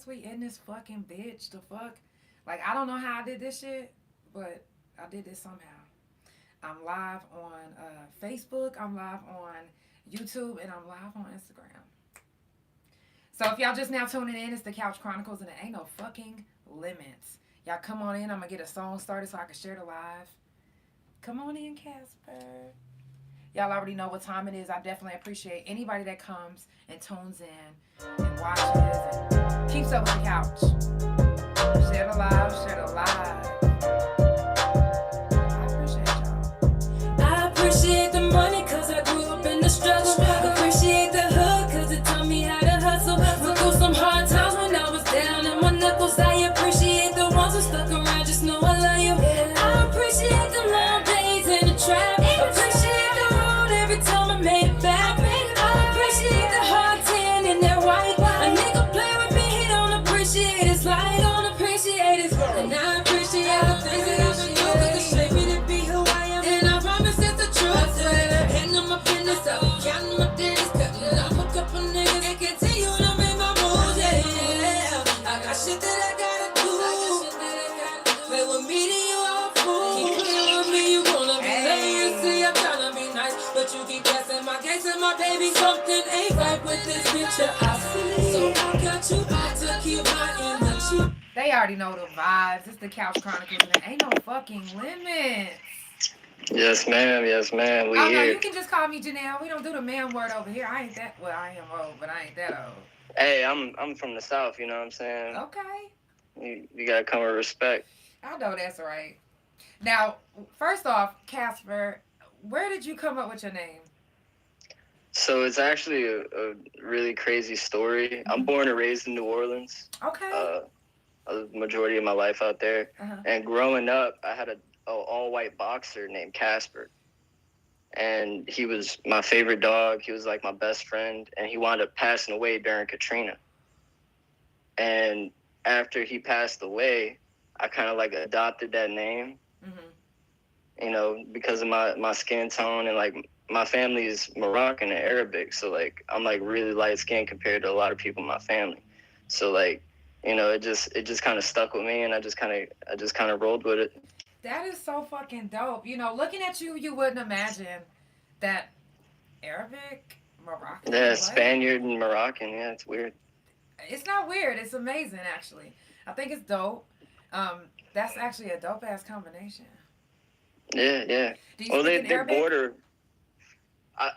yes, we in this fucking bitch. The fuck? Like, I don't know how I did this shit, but I did this somehow. I'm live on Facebook, I'm live on YouTube, and I'm live on Instagram. So if y'all just now tuning in, it's the Couch Chronicles, and it ain't no fucking limits. Y'all come on in. I'm gonna get a song started so I can share the live. Come on in, Kasper. Y'all already know what time it is. I definitely appreciate anybody that comes and tunes in and watches and keeps up with the couch. Share the live, share the live. I appreciate y'all. I appreciate the money cause I grew up in the struggle. Appreciate the hood cause it taught me how to hustle. Went through some hard times when I was down in my knuckles. I appreciate the ones who stuck around, just know I love you. I appreciate the long days in the trap. Appreciate the road every time I made it back. I appreciate the hard tan in that white. A nigga play with me, he don't appreciate his life, don't appreciate his work. And I appreciate the things that I've been through cause it shaped me to be who I am. And I promise it's the truth. I swear, handling my business, I'll be counting my days, cutting off a couple niggas and continue to make my moves. Yeah, I got shit that I gotta do. Play with me, then you are a fool. Keep playing with me, you wanna be lame. You see, I'm tryna be nice, but you keep guessing my case and my baby. Something ain't right with this picture I see. So I got you back to keep my energy. They already know the vibes. It's the Couch Chronicles, and there ain't no fucking limits. Yes, ma'am. Yes, ma'am. We Oh no, here. you can just call me Janelle. We don't do the man word over here. I ain't that. Well, I am old, but I ain't that old. Hey, I'm from the South. You know what I'm saying? Okay. You gotta come with respect. I know that's right. Now, first off, Kasper, where did you come up with your name? So it's actually a really crazy story. I'm born and raised in New Orleans. Okay. The majority of my life out there. And growing up, I had a all-white boxer named Kasper. And he was my favorite dog. He was like my best friend. And he wound up passing away during Katrina. And after he passed away, I kind of like adopted that name, you know, because of my skin tone, and like my family is Moroccan and Arabic. So like, I'm like really light skinned compared to a lot of people in my family. So like, you know, it just kind of stuck with me, and I just kind of rolled with it. That is so fucking dope. You know, looking at you, you wouldn't imagine that Arabic, Moroccan. Yeah, what? Spaniard and Moroccan. Yeah, it's weird. It's not weird. It's amazing, actually. I think it's dope. That's actually a dope ass combination. Yeah, yeah. Do you Well, speak in they Arabic? border.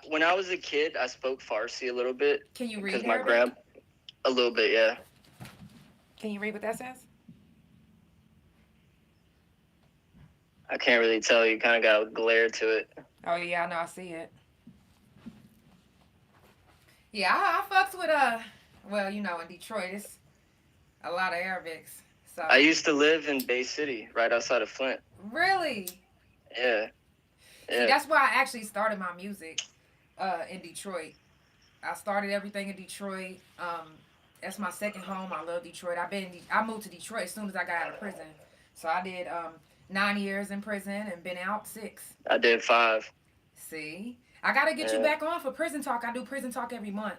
When I was a kid, I spoke Farsi a little bit. Can you read because Arabic? A little bit, yeah. Can you read what that says? I can't really tell. You kind of got a glare to it. Oh yeah, I know. I see it. Yeah, I fucks with well, you know, in Detroit, it's a lot of Arabics. So I used to live in Bay City, right outside of Flint. Really? Yeah. See, that's why I actually started my music in Detroit. I started everything in Detroit. That's my second home. I love Detroit. I moved to Detroit as soon as I got out of prison. So I did 9 years in prison and been out 6. I did 5. See, I gotta get you back on for prison talk. I do prison talk every month.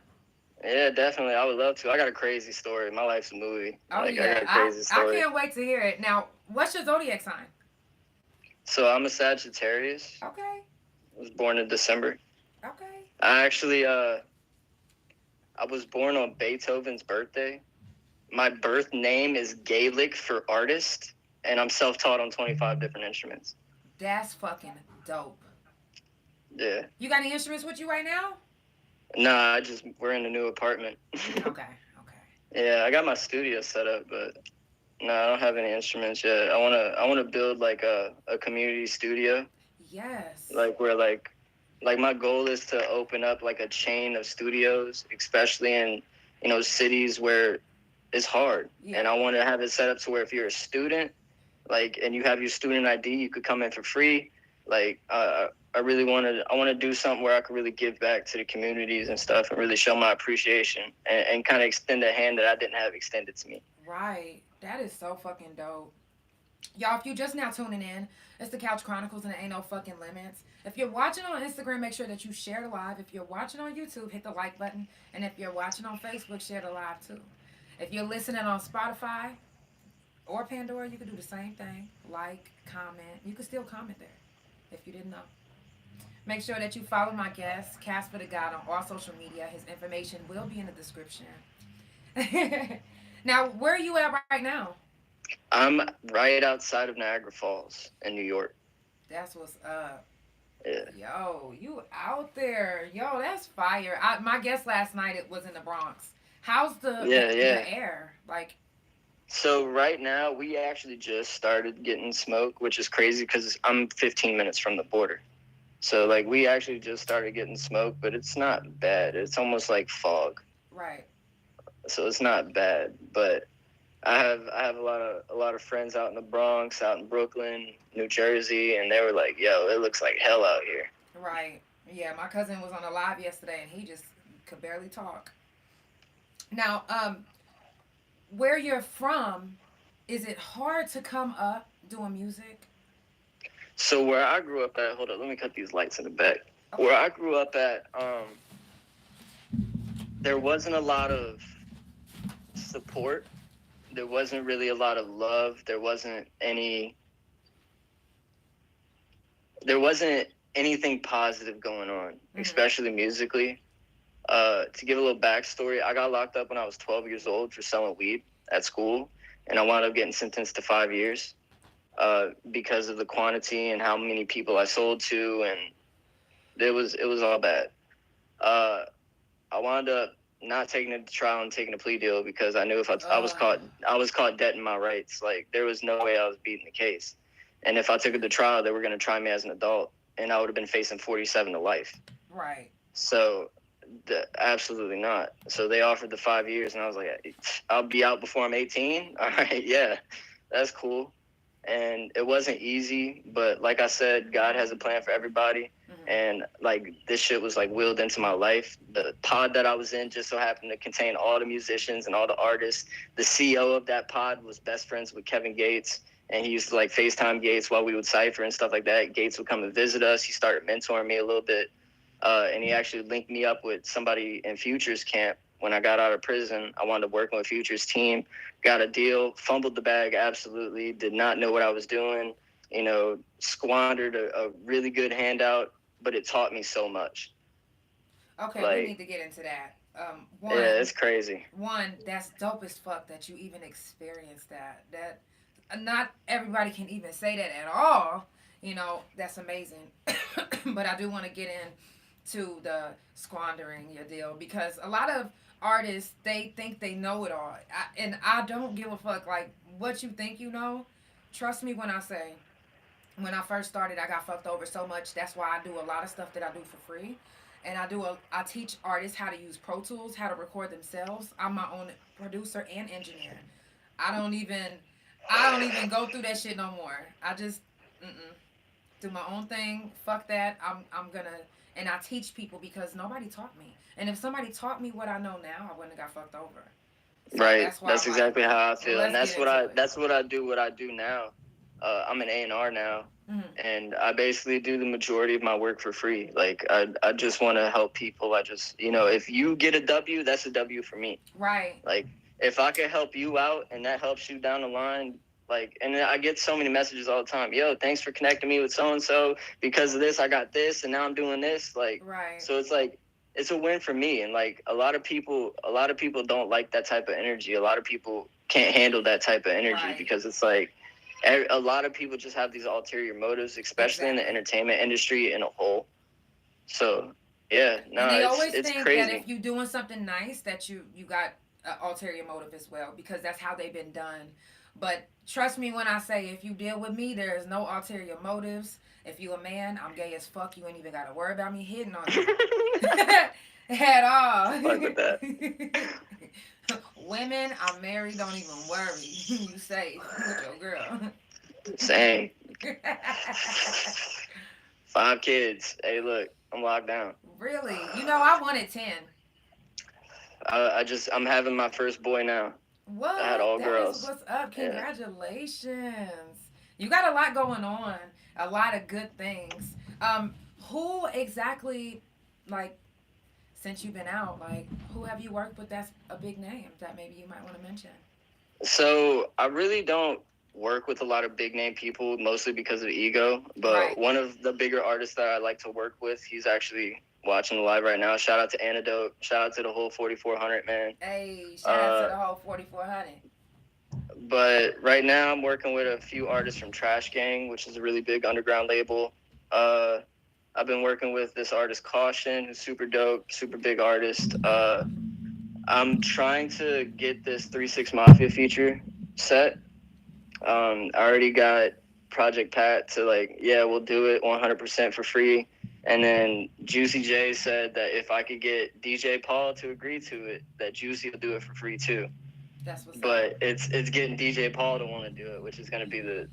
Yeah, definitely. I would love to. I got a crazy story. My life's a movie. Oh yeah, I got a crazy story. I can't wait to hear it. Now, what's your zodiac sign? So I'm a Sagittarius. Okay. I was born in December. Okay. I actually I was born on Beethoven's birthday. My birth name is Gaelic for artist, and I'm self-taught on 25 different instruments. That's fucking dope. Yeah. You got any instruments with you right now? Nah, we're in a new apartment. Okay. Yeah, I got my studio set up, but no, I don't have any instruments yet. I wanna build like a community studio. Yes. Like where like my goal is to open up like a chain of studios, especially in, you know, cities where it's hard. Yeah. And I want to have it set up to where if you're a student, like, and you have your student ID, you could come in for free. Like, I want to do something where I could really give back to the communities and stuff, and really show my appreciation, and kind of extend a hand that I didn't have extended to me. Right. That is so fucking dope. Y'all, if you just now tuning in, it's the Couch Chronicles, and there ain't no fucking limits. If you're watching on Instagram, make sure that you share the live. If you're watching on YouTube, hit the like button. And if you're watching on Facebook, share the live too. If you're listening on Spotify or Pandora, you can do the same thing. Like, comment. You can still comment there if you didn't know. Make sure that you follow my guest, Casper the God, on all social media. His information will be in the description. Now, where are you at right now? I'm right outside of Niagara Falls in New York. That's what's up. Yeah. Yo, you out there. Yo, that's fire. My guest last night, it was in the Bronx. How's Yeah, yeah. the air? Like, So right now we actually just started getting smoke, which is crazy because I'm 15 minutes from the border. So like we actually just started getting smoke, but it's not bad. It's almost like fog. right. So it's not bad. But I have a lot of friends out in the Bronx, out in Brooklyn, New Jersey, and they were like, "Yo, it looks like hell out here." Right. Yeah, my cousin was on a live yesterday and he just could barely talk. Now, where you're from, is it hard to come up doing music? So where I grew up at, hold on, let me cut these lights in the back. Okay. Where I grew up at, there wasn't a lot of support. There wasn't really a lot of love. There wasn't anything positive going on, especially musically. To give a little backstory, I got locked up when I was 12 years old for selling weed at school, and I wound up getting sentenced to 5 years because of the quantity and how many people I sold to, and it was all bad. Uh, I wound up not taking it to trial and taking a plea deal because I knew if I was caught dead in my rights. Like there was no way I was beating the case, and if I took it to trial, they were going to try me as an adult, and I would have been facing 47 to life. Right. So, absolutely not. So they offered the 5 years, and I was like, I'll be out before I'm 18. All right, yeah, that's cool. And it wasn't easy, but like I said, God has a plan for everybody. And like this shit was like willed into my life. The pod that I was in just so happened to contain all the musicians and all the artists. The CEO of that pod was best friends with Kevin Gates, and he used to like FaceTime Gates while we would cipher and stuff like that. Gates would come and visit us. He started mentoring me a little bit, and he actually linked me up with somebody in Future's camp. When I got out of prison, I wound up working with Future's team, got a deal, fumbled the bag absolutely, did not know what I was doing, squandered a really good handout, but it taught me so much. Okay, Like, we need to get into that. Yeah, it's crazy. One, that's dope as fuck that you even experienced that. That not everybody can even say that at all. That's amazing. But I do want to get into the squandering your deal because a lot of artists they think they know it all, and I don't give a fuck like what you think you know. Trust me when I say when I first started, I got fucked over so much. That's why I do a lot of stuff that I do for free. And I teach artists how to use Pro Tools, how to record themselves. I'm my own producer and engineer. I don't even I don't even go through that shit no more. I just do my own thing. Fuck that. I'm gonna and I teach people because nobody taught me. And if somebody taught me what I know now, I wouldn't have got fucked over. So right. That's exactly how I feel, and that's what I do. What I do now. I'm an A&R now, and I basically do the majority of my work for free. Like I just want to help people. I just if you get a W, that's a W for me. Right. Like if I can help you out and that helps you down the line. Like, and I get so many messages all the time. Yo, thanks for connecting me with so and so. Because of this, I got this, and now I'm doing this. Like, right. So it's like it's a win for me. And like a lot of people don't like that type of energy. A lot of people can't handle that type of energy because it's like a lot of people just have these ulterior motives, especially in the entertainment industry in a whole. So yeah, no, and they always it's think crazy. that if you're doing something nice, that you got an ulterior motive as well because that's how they've been done. But trust me when I say, if you deal with me, there is no ulterior motives. If you a man, I'm gay as fuck. You ain't even got to worry about me hitting on you at all. Fuck with that. Women, I'm married. Don't even worry. You safe with your girl. Same. 5 kids. Hey, look, I'm locked down. Really? I wanted 10. I'm having my first boy now. What? I had all girls. What's up? Congratulations. Yeah. You got a lot going on. A lot of good things. Who exactly, like, since you've been out, like, who have you worked with that's a big name that maybe you might want to mention? So I really don't work with a lot of big name people, mostly because of ego. But one of the bigger artists that I like to work with, he's actually watching live right now. Shout out to Antidote. Shout out to the whole 4400, man. Hey, shout out to the whole 4400. But right now I'm working with a few artists from Trash Gang, which is a really big underground label. I've been working with this artist Caution, who's super dope, super big artist. I'm trying to get this 3-6 Mafia feature set. I already got Project Pat to like, yeah, we'll do it 100% for free. And then Juicy J said that if I could get DJ Paul to agree to it, that Juicy will do it for free too. That's what's but up. it's getting DJ Paul to want to do it, which is going to be the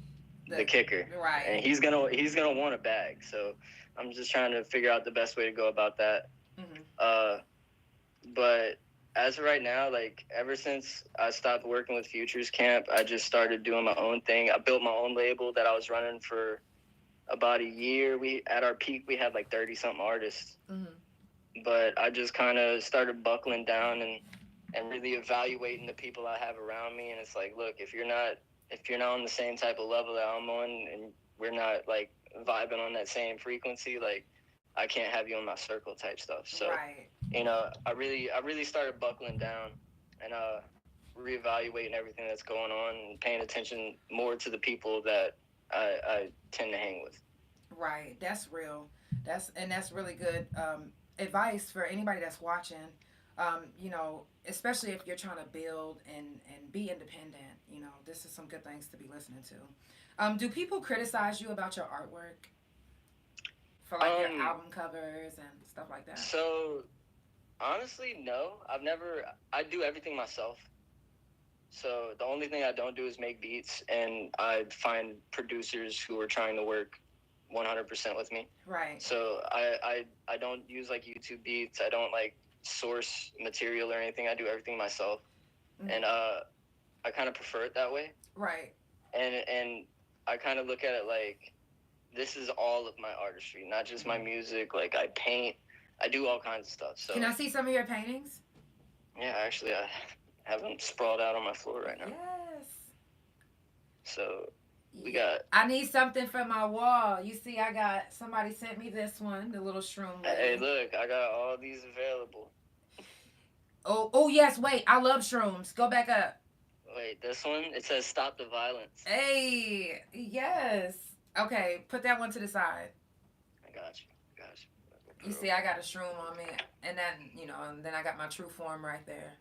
kicker. Right. And he's gonna want a bag. So I'm just trying to figure out the best way to go about that. Mm-hmm. But as of right now, like ever since I stopped working with Futures Camp, I just started doing my own thing. I built my own label that I was running for about a year. At our peak we had like 30 something artists. Mm-hmm. But I just kind of started buckling down and really evaluating the people I have around me. And it's like, look, if you're not on the same type of level that I'm on, and we're not like vibing on that same frequency, like I can't have you in my circle type stuff. So, right. I really started buckling down and reevaluating everything that's going on and paying attention more to the people that I tend to hang with. Right. That's real. That's really good advice for anybody that's watching. Especially if you're trying to build and be independent, this is some good things to be listening to. Do people criticize you about your artwork for like your album covers and stuff like that? So honestly, no. I do everything myself. So the only thing I don't do is make beats, and I find producers who are trying to work 100% with me. Right. So I don't use like YouTube beats. I don't like source material or anything. I do everything myself. Mm-hmm. And I kind of prefer it that way. Right. And I kind of look at it like this is all of my artistry, not just my music. Like I paint, I do all kinds of stuff. So can I see some of your paintings? Yeah, actually I have them sprawled out on my floor right now. Yes. So we got. I need something for my wall. You see, somebody sent me this one, the little shroom lady. Hey, look, I got all these available. Oh yes, wait, I love shrooms. Go back up. Wait, this one? It says stop the violence. Hey, yes. Okay, put that one to the side. I got you. You see, I got a shroom on me, and then, and then I got my true form right there.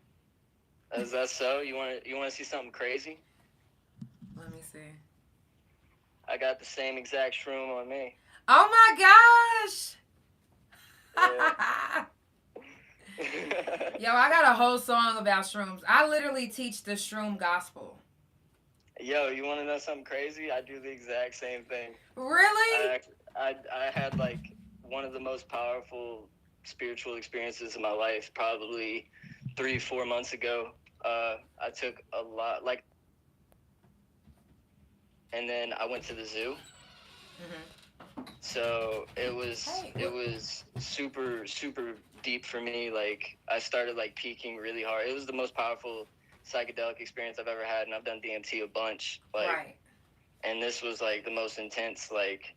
Is that so? You want to see something crazy? Let me see. I got the same exact shroom on me. Oh my gosh! Yeah. Yo, I got a whole song about shrooms. I literally teach the shroom gospel. Yo, you want to know something crazy? I do the exact same thing. Really? I had like one of the most powerful spiritual experiences of my life probably 3-4 months ago. I took a lot, like, and then I went to the zoo. Mm-hmm. So it was super, super deep for me. Like I started like peaking really hard. It was the most powerful psychedelic experience I've ever had, and I've done DMT a bunch. Like, right. And this was like the most intense. Like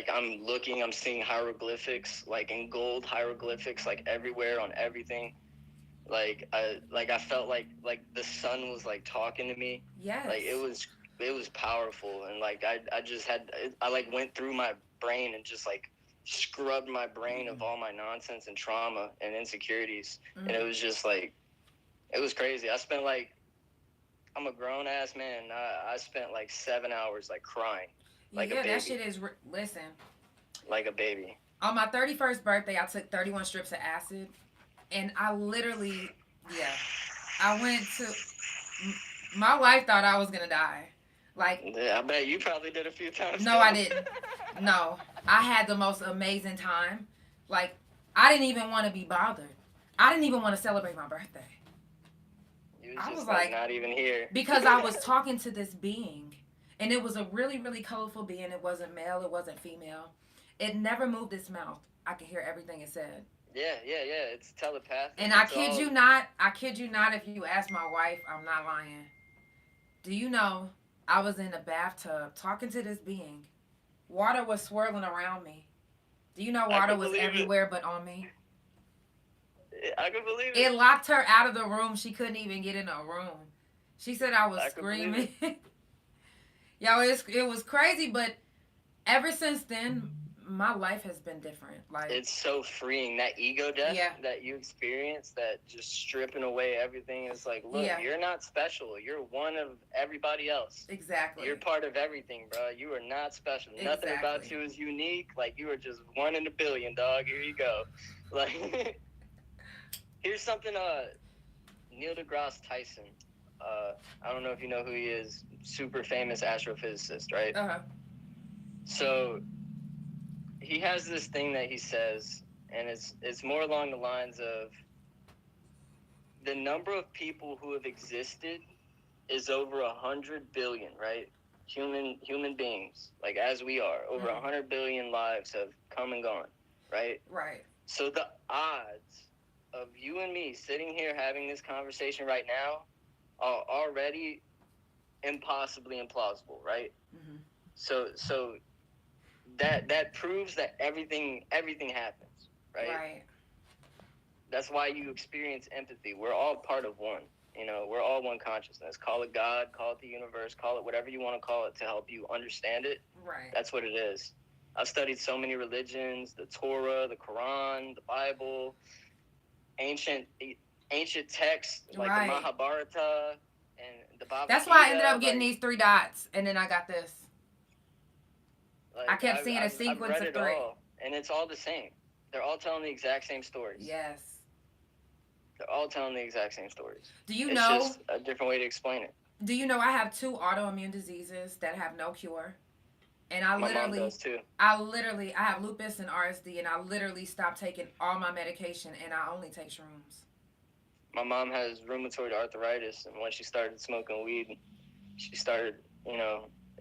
I'm seeing hieroglyphics, like in gold hieroglyphics, like everywhere on everything. Like I felt like the sun was like talking to me. Yes. Like it was powerful, and like I like went through my brain and just like scrubbed my brain of all my nonsense and trauma and insecurities. Mm-hmm. And it was just like, it was crazy. I'm a grown ass man. I spent like 7 hours like crying like a baby. Yeah, that shit is listen, like a baby. On my 31st birthday, I took 31 strips of acid, and I literally, I went to, my wife thought I was gonna die. Like, yeah, I bet you probably did a few times. No, I didn't. No, I had the most amazing time. Like, I didn't even want to be bothered. I didn't even want to celebrate my birthday. I was like, not even here. Because I was talking to this being, and it was a really, really colorful being. It wasn't male. It wasn't female. It never moved its mouth. I could hear everything it said. Yeah, yeah, yeah. It's telepathic. And It's all. I kid you not, if you ask my wife, I'm not lying. Do you know I was in the bathtub talking to this being? Water was swirling around me. Do you know I water can was believe it. everywhere but on me? I can believe It it. locked her out of the room. She couldn't even get in a room. She said I was I can believe it. screaming. Yo, it was crazy, but ever since then, my life has been different. Like, It's so freeing. That ego death yeah, that you experience, that just stripping away everything, is like, look, yeah, you're not special. You're one of everybody else. exactly. You're part of everything, bro. You are not special. Nothing about Exactly. you is unique. Like, you are just one in a billion, dog. Here you go. Like, here's something. Neil deGrasse Tyson. I don't know if you know who he is. Super famous astrophysicist, right? So he has this thing that he says, and it's more along the lines of the number of people who have existed is over 100 billion, right? Human beings, like as we are, over 100 billion lives have come and gone, right? Right. So the odds of you and me sitting here having this conversation right now are already impossibly implausible, right? Mm-hmm. So that proves that everything happens, right? Right. That's why you experience empathy. We're all part of one. You know, we're all one consciousness. Call it God, call it the universe, call it whatever you want to call it to help you understand it. Right. That's what it is. I've studied so many religions, the Torah, the Quran, the Bible, ancient texts like the Mahabharata and the Bhagavad Gita. That's why I ended up getting these 3 dots, and then I got this. Like, I kept seeing a sequence I've read of 3. all, and it's all the same. They're all telling the exact same stories. Yes. They're all telling the exact same stories. Do you it's know? It's just a different way to explain it. Do you know I have 2 autoimmune diseases that have no cure? And I My mom does too. I have lupus and RSD, and I literally stopped taking all my medication, and I only take shrooms. My mom has rheumatoid arthritis, and when she started smoking weed, she started,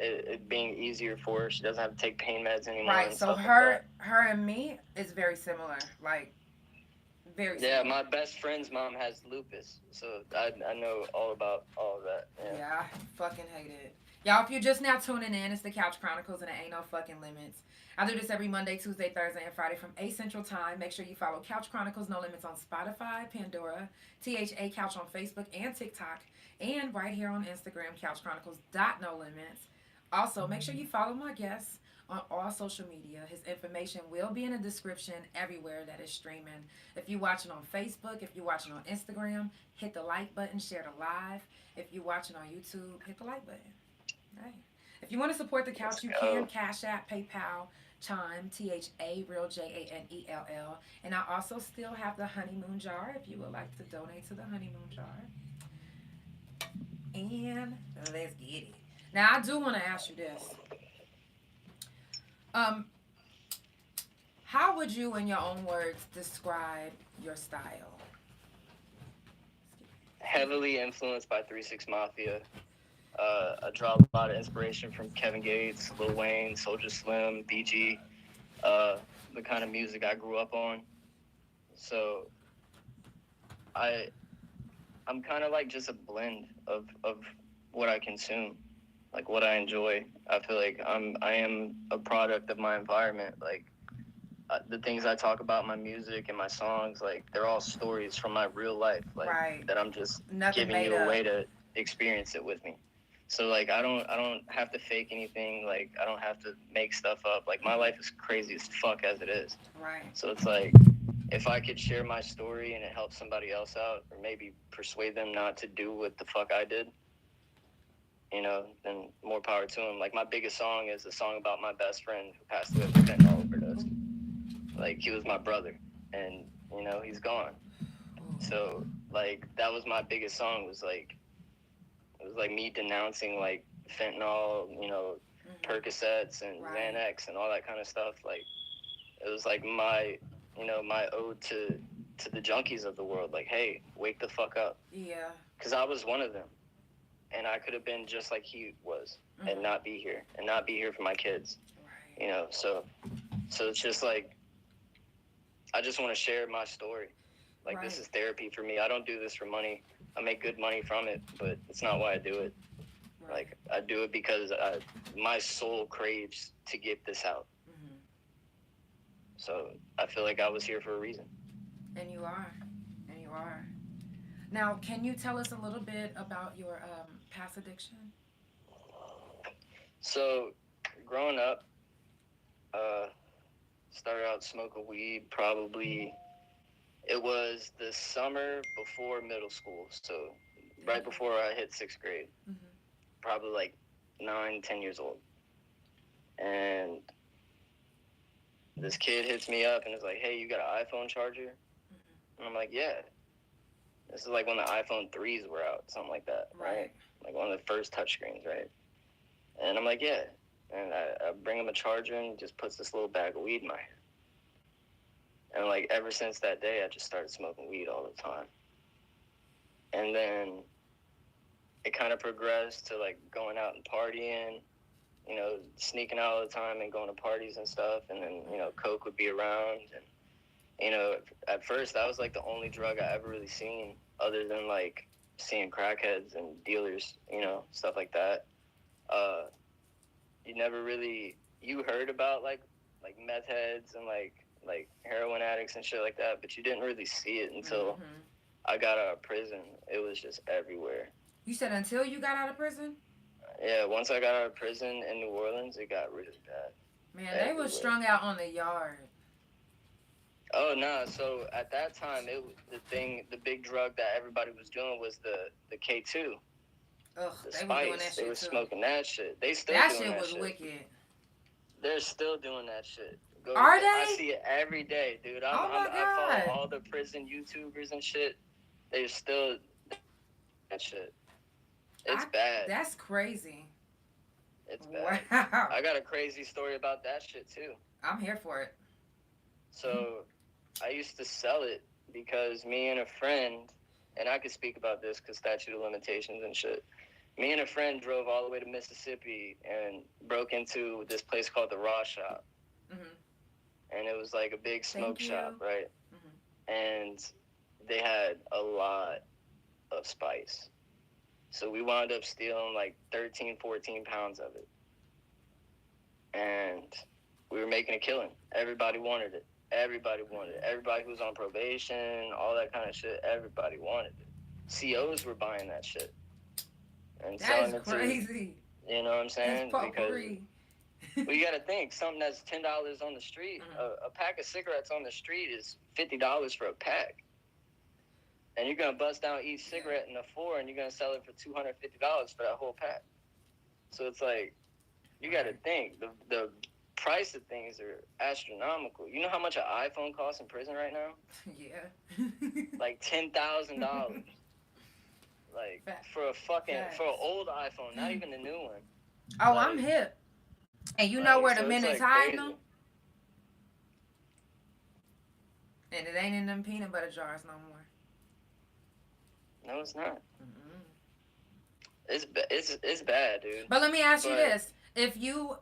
it being easier for her. She doesn't have to take pain meds anymore. Right. So her and me is very similar. Like, very similar. Yeah, my best friend's mom has lupus, so I know all about all of that. Yeah, I fucking hate it. Y'all, if you're just now tuning in, it's the Couch Chronicles, and it ain't no fucking limits. I do this every Monday, Tuesday, Thursday, and Friday from 8 Central Time. Make sure you follow Couch Chronicles No Limits on Spotify, Pandora, THA Couch on Facebook and TikTok, and right here on Instagram, CouchChronicles.NoLimits. Also, make sure you follow my guests on all social media. His information will be in the description everywhere that is streaming. If you're watching on Facebook, if you're watching on Instagram, hit the like button, share the live. If you're watching on YouTube, hit the like button. Right. If you want to support the couch, you can Cash App, PayPal, Chime, THA, Real JANELL. And I also still have the honeymoon jar if you would like to donate to the honeymoon jar. And let's get it. Now I do want to ask you this. How would you, in your own words, describe your style? Heavily influenced by 3 6 Mafia. I draw a lot of inspiration from Kevin Gates, Lil Wayne, Soulja Slim, BG, the kind of music I grew up on. So I'm kind of like just a blend of what I consume, like what I enjoy. I feel like I am a product of my environment. Like the things I talk about in my music and my songs, like they're all stories from my real life, like that I'm just giving you a way to experience it with me. So like I don't have to fake anything. Like I don't have to make stuff up. Like my life is crazy as fuck as it is. Right. So it's like if I could share my story and it helps somebody else out, or maybe persuade them not to do what the fuck I did, then more power to them. Like my biggest song is a song about my best friend who passed away from fentanyl overdose. Like he was my brother, and he's gone. So like that was my biggest song. It was like me denouncing like fentanyl, Percocets and Xanax and all that kind of stuff. Like it was like my ode to the junkies of the world. Like, hey, wake the fuck up. Yeah. Because I was one of them, and I could have been just like he was, and not be here for my kids. Right. So it's just like I just want to share my story. Like, Right. this is therapy for me. I don't do this for money. I make good money from it, but it's not why I do it. Right. Like, I do it because my soul craves to get this out. Mm-hmm. So I feel like I was here for a reason. And you are. And you are. Now, can you tell us a little bit about your past addiction? So, growing up, uh, started out smoking weed probably, it was the summer before middle school. So, right before I hit 6th grade. Mm-hmm. Probably like 9, 10 years old. And this kid hits me up and is like, hey, you got an iPhone charger? Mm-hmm. And I'm like, yeah. This is like when the iPhone 3s were out, something like that, right? Like one of the first touchscreens, right? And I'm like, yeah. And I bring him a charger and he just puts this little bag of weed in my hand. And like ever since that day, I just started smoking weed all the time. And then it kind of progressed to like going out and partying, you know, sneaking out all the time and going to parties and stuff. And then, you know, coke would be around. And, you know, at first that was like the only drug I ever really seen other than like seeing crackheads and dealers, you know, stuff like that. You never really, you heard about like meth heads and like heroin addicts and shit like that, but you didn't really see it until I got out of prison. It was just everywhere. You said until you got out of prison? Yeah, once I got out of prison in New Orleans, it got really bad. Man, they were strung out on the yard. Oh no! So at that time, the big drug that everybody was doing was the K2. Ugh, the they spice. were doing that shit They were too. smoking that shit. They still that doing shit that was shit. Wicked. They're still doing that shit. Are they? I see it every day, dude. Oh my God. I follow all the prison YouTubers and shit. They're still that shit. It's bad. That's crazy. It's bad. Wow. I got a crazy story about that shit too. I'm here for it. So, I used to sell it because me and a friend, and I could speak about this because statute of limitations and shit. Me and a friend drove all the way to Mississippi and broke into this place called the Raw Shop. Mm-hmm. And it was like a big smoke shop, right? Mm-hmm. And they had a lot of spice. So we wound up stealing like 13, 14 pounds of it. And we were making a killing. Everybody wanted it. Everybody wanted it. Everybody who was on probation, all that kind of shit, everybody wanted it. COs were buying that shit. And that is crazy. You know what I'm saying? That's potpourri. Well, you got to think, something that's $10 on the street, a pack of cigarettes on the street is $50 for a pack. And you're going to bust down each cigarette in a 4 and you're going to sell it for $250 for that whole pack. So it's like, you got to think, the price of things are astronomical. You know how much an iPhone costs in prison right now? Yeah. Like $10,000. Like, for an old iPhone, not even the new one. Oh, like, I'm hip. And you know where the men is hiding them? And it ain't in them peanut butter jars no more. No, it's not. It's bad, dude. But let me ask you this. If you,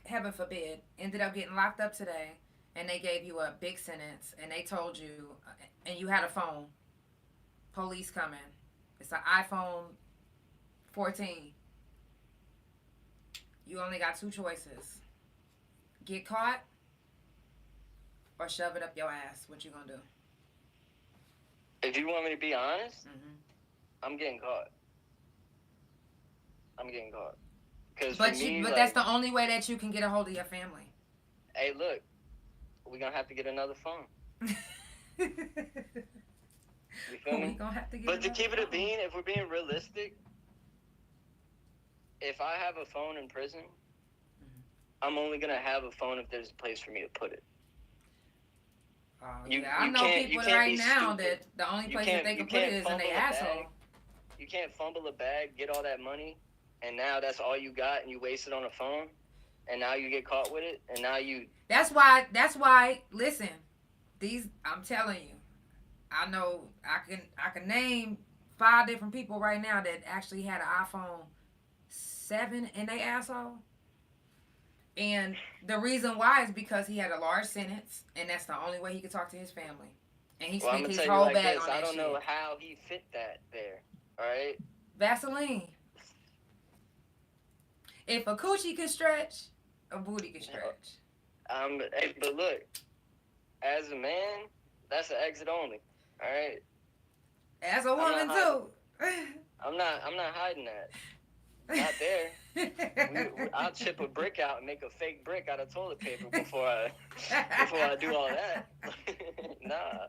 heaven forbid, ended up getting locked up today and they gave you a big sentence and they told you, and you had a phone, police coming, it's an iPhone 14. You only got 2 choices. Get caught or shove it up your ass. What you gonna do? If you want me to be honest, I'm getting caught. But that's the only way that you can get a hold of your family. Hey, look, we're gonna have to get another phone. You feel me? Gonna have to get but to keep it a bean, if we're being realistic, if I have a phone in prison, I'm only gonna have a phone if there's a place for me to put it. I know people right now that the only place that they can put it is in their asshole. You can't fumble a bag, get all that money, and now that's all you got, and you waste it on a phone, and now you get caught with it, and now you. That's why. Listen, I'm telling you, I know I can name 5 different people right now that actually had an iPhone 7 in their asshole. And the reason why is because he had a large sentence, and that's the only way he could talk to his family. And he Well, I'm spent gonna his tell you whole like bag this. on I that don't know shit. how he fit that there. All right. Vaseline. If a coochie can stretch, a booty can stretch. Hey, but look, as a man, that's an exit only. All right. As a I'm not woman hiding. too. I'm not hiding that. Not there. I'll chip a brick out and make a fake brick out of toilet paper before I do all that. Nah,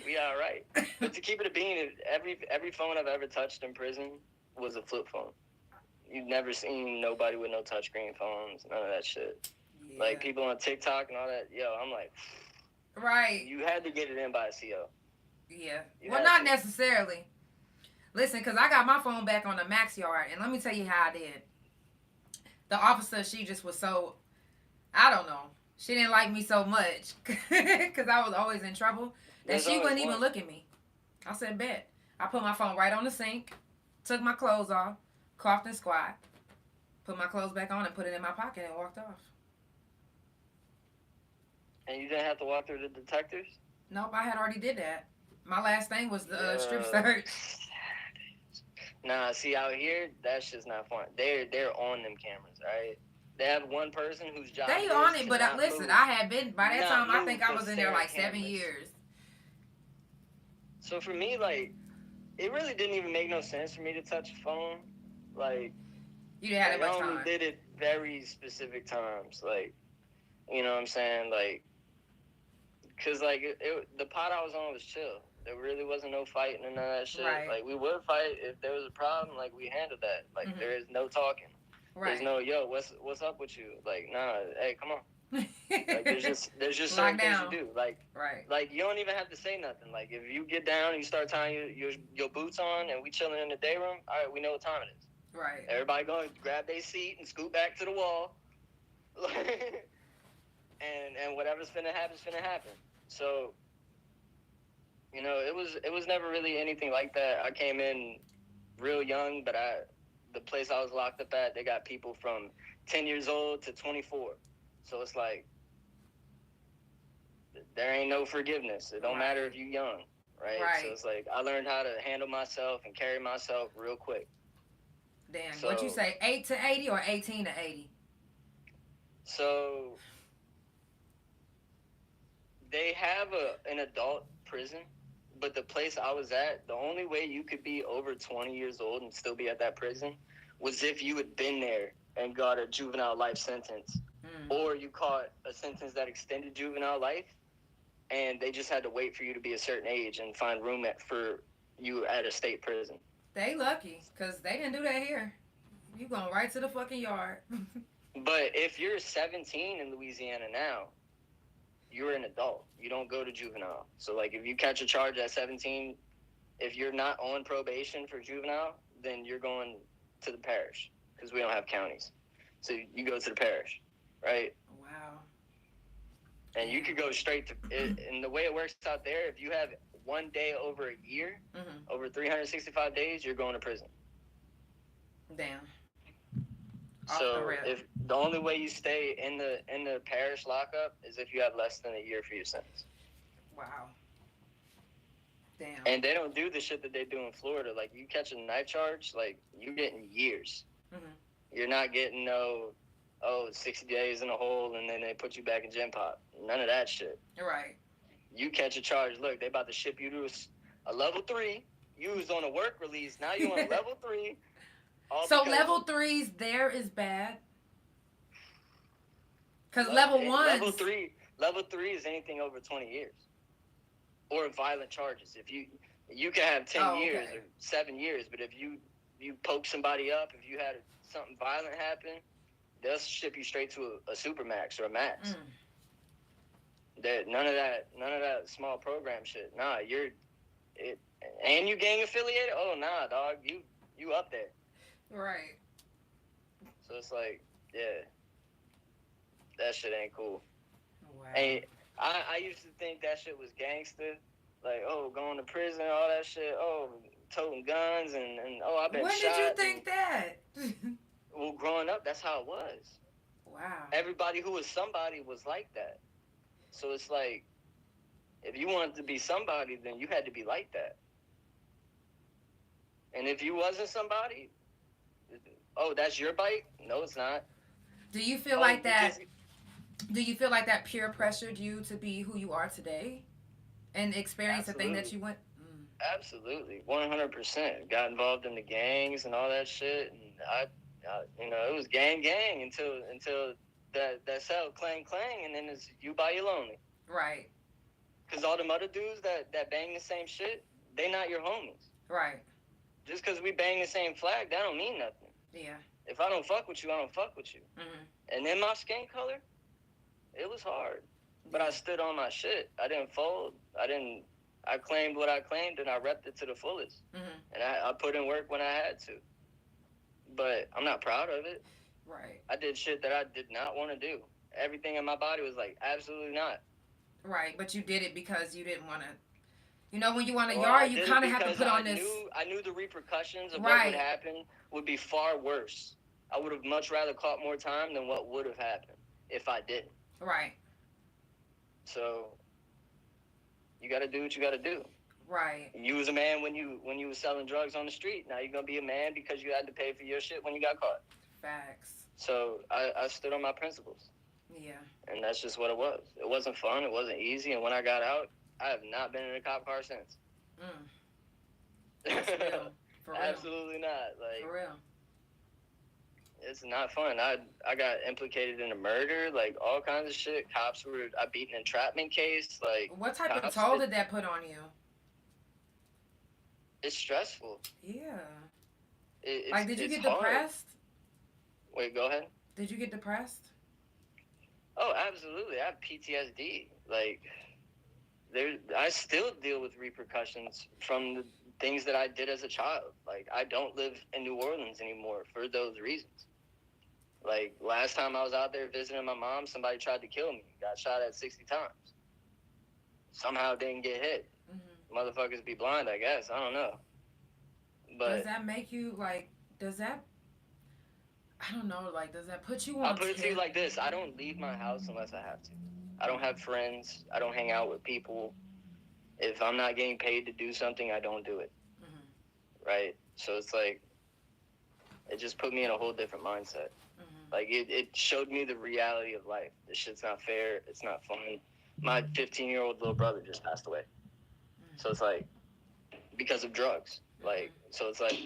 we all right. But to keep it a bean, every phone I've ever touched in prison was a flip phone. You've never seen nobody with no touchscreen phones, none of that shit. Yeah. Like people on TikTok and all that. Yo, I'm like, right. You had to get it in by a CO. Yeah. Well, not to. necessarily. Listen, because I got my phone back on the max yard, and let me tell you how I did. The officer, she just was so, I don't know. She didn't like me so much because I was always in trouble that she wouldn't even look at me. I said, bet. I put my phone right on the sink, took my clothes off, coughed and squat, put my clothes back on and put it in my pocket and walked off. And you didn't have to walk through the detectives? Nope, I had already did that. My last thing was the strip search. Nah, see out here, that shit's not fun. They're on them cameras, right? They have one person whose job they is on it, but listen, I had been by that time. I think I was in there like cameras. 7 years. So for me, like, it really didn't even make no sense for me to touch a phone. Like, you didn't have that much time. I only did it very specific times. Like, you know what I'm saying? Like, cause like the pot I was on was chill. There really wasn't no fighting and none of that shit. Right. Like we would fight if there was a problem. Like we handled that. Like there is no talking. Right. There's no what's up with you? Like nah, hey come on. Like there's just certain things you do. Like right. Like you don't even have to say nothing. Like if you get down and you start tying your boots on and we chilling in the day room, all right, we know what time it is. Right. Everybody go grab their seat and scoot back to the wall. and whatever's finna happen. So, you know, it was never really anything like that. I came in real young, but the place I was locked up at, they got people from 10 years old to 24. So it's like there ain't no forgiveness. It don't matter if you young, right? So it's like I learned how to handle myself and carry myself real quick. Damn, so, what'd you say, 8 to 80 or 18 to 80? So they have an adult prison, but the place I was at, the only way you could be over 20 years old and still be at that prison was if you had been there and got a juvenile life sentence, or you caught a sentence that extended juvenile life, and they just had to wait for you to be a certain age and find room for you at a state prison. They lucky, because they didn't do that here. You going right to the fucking yard. But if you're 17 in Louisiana now, you're an adult. You don't go to juvenile. So, like, if you catch a charge at 17, if you're not on probation for juvenile, then you're going to the parish because we don't have counties. So you go to the parish, right? Wow. And you could go straight to it. And the way it works out there, if you have 1 day over a year, over 365 days, you're going to prison. Damn. So if the only way you stay in the parish lockup is if you have less than a year for your sentence. Wow. Damn. And they don't do the shit that they do in Florida. Like you catch a knife charge, like you're getting years. You're not getting 60 days in a hole and then they put you back in gym pop. None of that shit. Right. You catch a charge. Look, they about to ship you to a level 3. You was on a work release. Now you're on level 3. So level 3s there is bad? Because level 1s... Level 3 is anything over 20 years. Or violent charges. If you can have 10 years or 7 years, but if you poke somebody up, if you had something violent happen, they'll ship you straight to a supermax or a max. None of that small program shit. Nah, and you gang affiliated? Oh nah, dog, you up there. Right. So it's like, yeah, that shit ain't cool. Wow. And I used to think that shit was gangster. Like, going to prison, all that shit. Toting guns and I've been shot. When did you think that? Well, growing up, that's how it was. Wow. Wow. Everybody who was somebody was like that. So it's like, if you wanted to be somebody, then you had to be like that. And if you wasn't somebody, oh, that's your bike? No, it's not. Do you feel like that? Do you feel like that peer pressured you to be who you are today, and experience the thing that you went? Absolutely, 100%. Got involved in the gangs and all that shit, and it was gang until that cell clang, and then it's you by your lonely. Right. Because all them other dudes that bang the same shit, they not your homies. Right. Just because we bang the same flag, that don't mean nothing. Yeah. If I don't fuck with you, I don't fuck with you. Mm-hmm. And then my skin color, it was hard. But I stood on my shit. I didn't fold. I claimed what I claimed, and I repped it to the fullest. Mm-hmm. And I put in work when I had to. But I'm not proud of it. Right. I did shit that I did not want to do. Everything in my body was like, absolutely not. Right, but you did it because you didn't want to. You know, when you want a yard, you kind of have to put on this. I knew the repercussions of what would happen would be far worse. I would have much rather caught more time than what would have happened if I didn't. Right. So you got to do what you got to do. Right. You was a man when you was selling drugs on the street. Now you're gonna be a man because you had to pay for your shit when you got caught. Facts. So I stood on my principles. Yeah. And that's just what it was. It wasn't fun. It wasn't easy. And when I got out, I have not been in a cop car since. That's real. For real. Absolutely not. Like, for real. It's not fun. I got implicated in a murder, like all kinds of shit. I beat an entrapment case. Like, what type of toll did that put on you? It's stressful. Yeah. Did you get depressed? Wait, go ahead. Did you get depressed? Oh, absolutely. I have PTSD. Like, I still deal with repercussions from the things that I did as a child. Like, I don't live in New Orleans anymore for those reasons. Like, last time I was out there visiting my mom, somebody tried to kill me. Got shot at 60 times. Somehow didn't get hit. Mm-hmm. Motherfuckers be blind, I guess. I don't know. But does that make you, does that put you on I'll put it to you like this. I don't leave my house unless I have to. I don't have friends. I don't hang out with people. If I'm not getting paid to do something, I don't do it. Mm-hmm. Right? So it's like, it just put me in a whole different mindset. Mm-hmm. Like, it showed me the reality of life. This shit's not fair. It's not fun. My 15-year-old little brother just passed away. Mm-hmm. So it's like, because of drugs. Mm-hmm. Like, so it's like,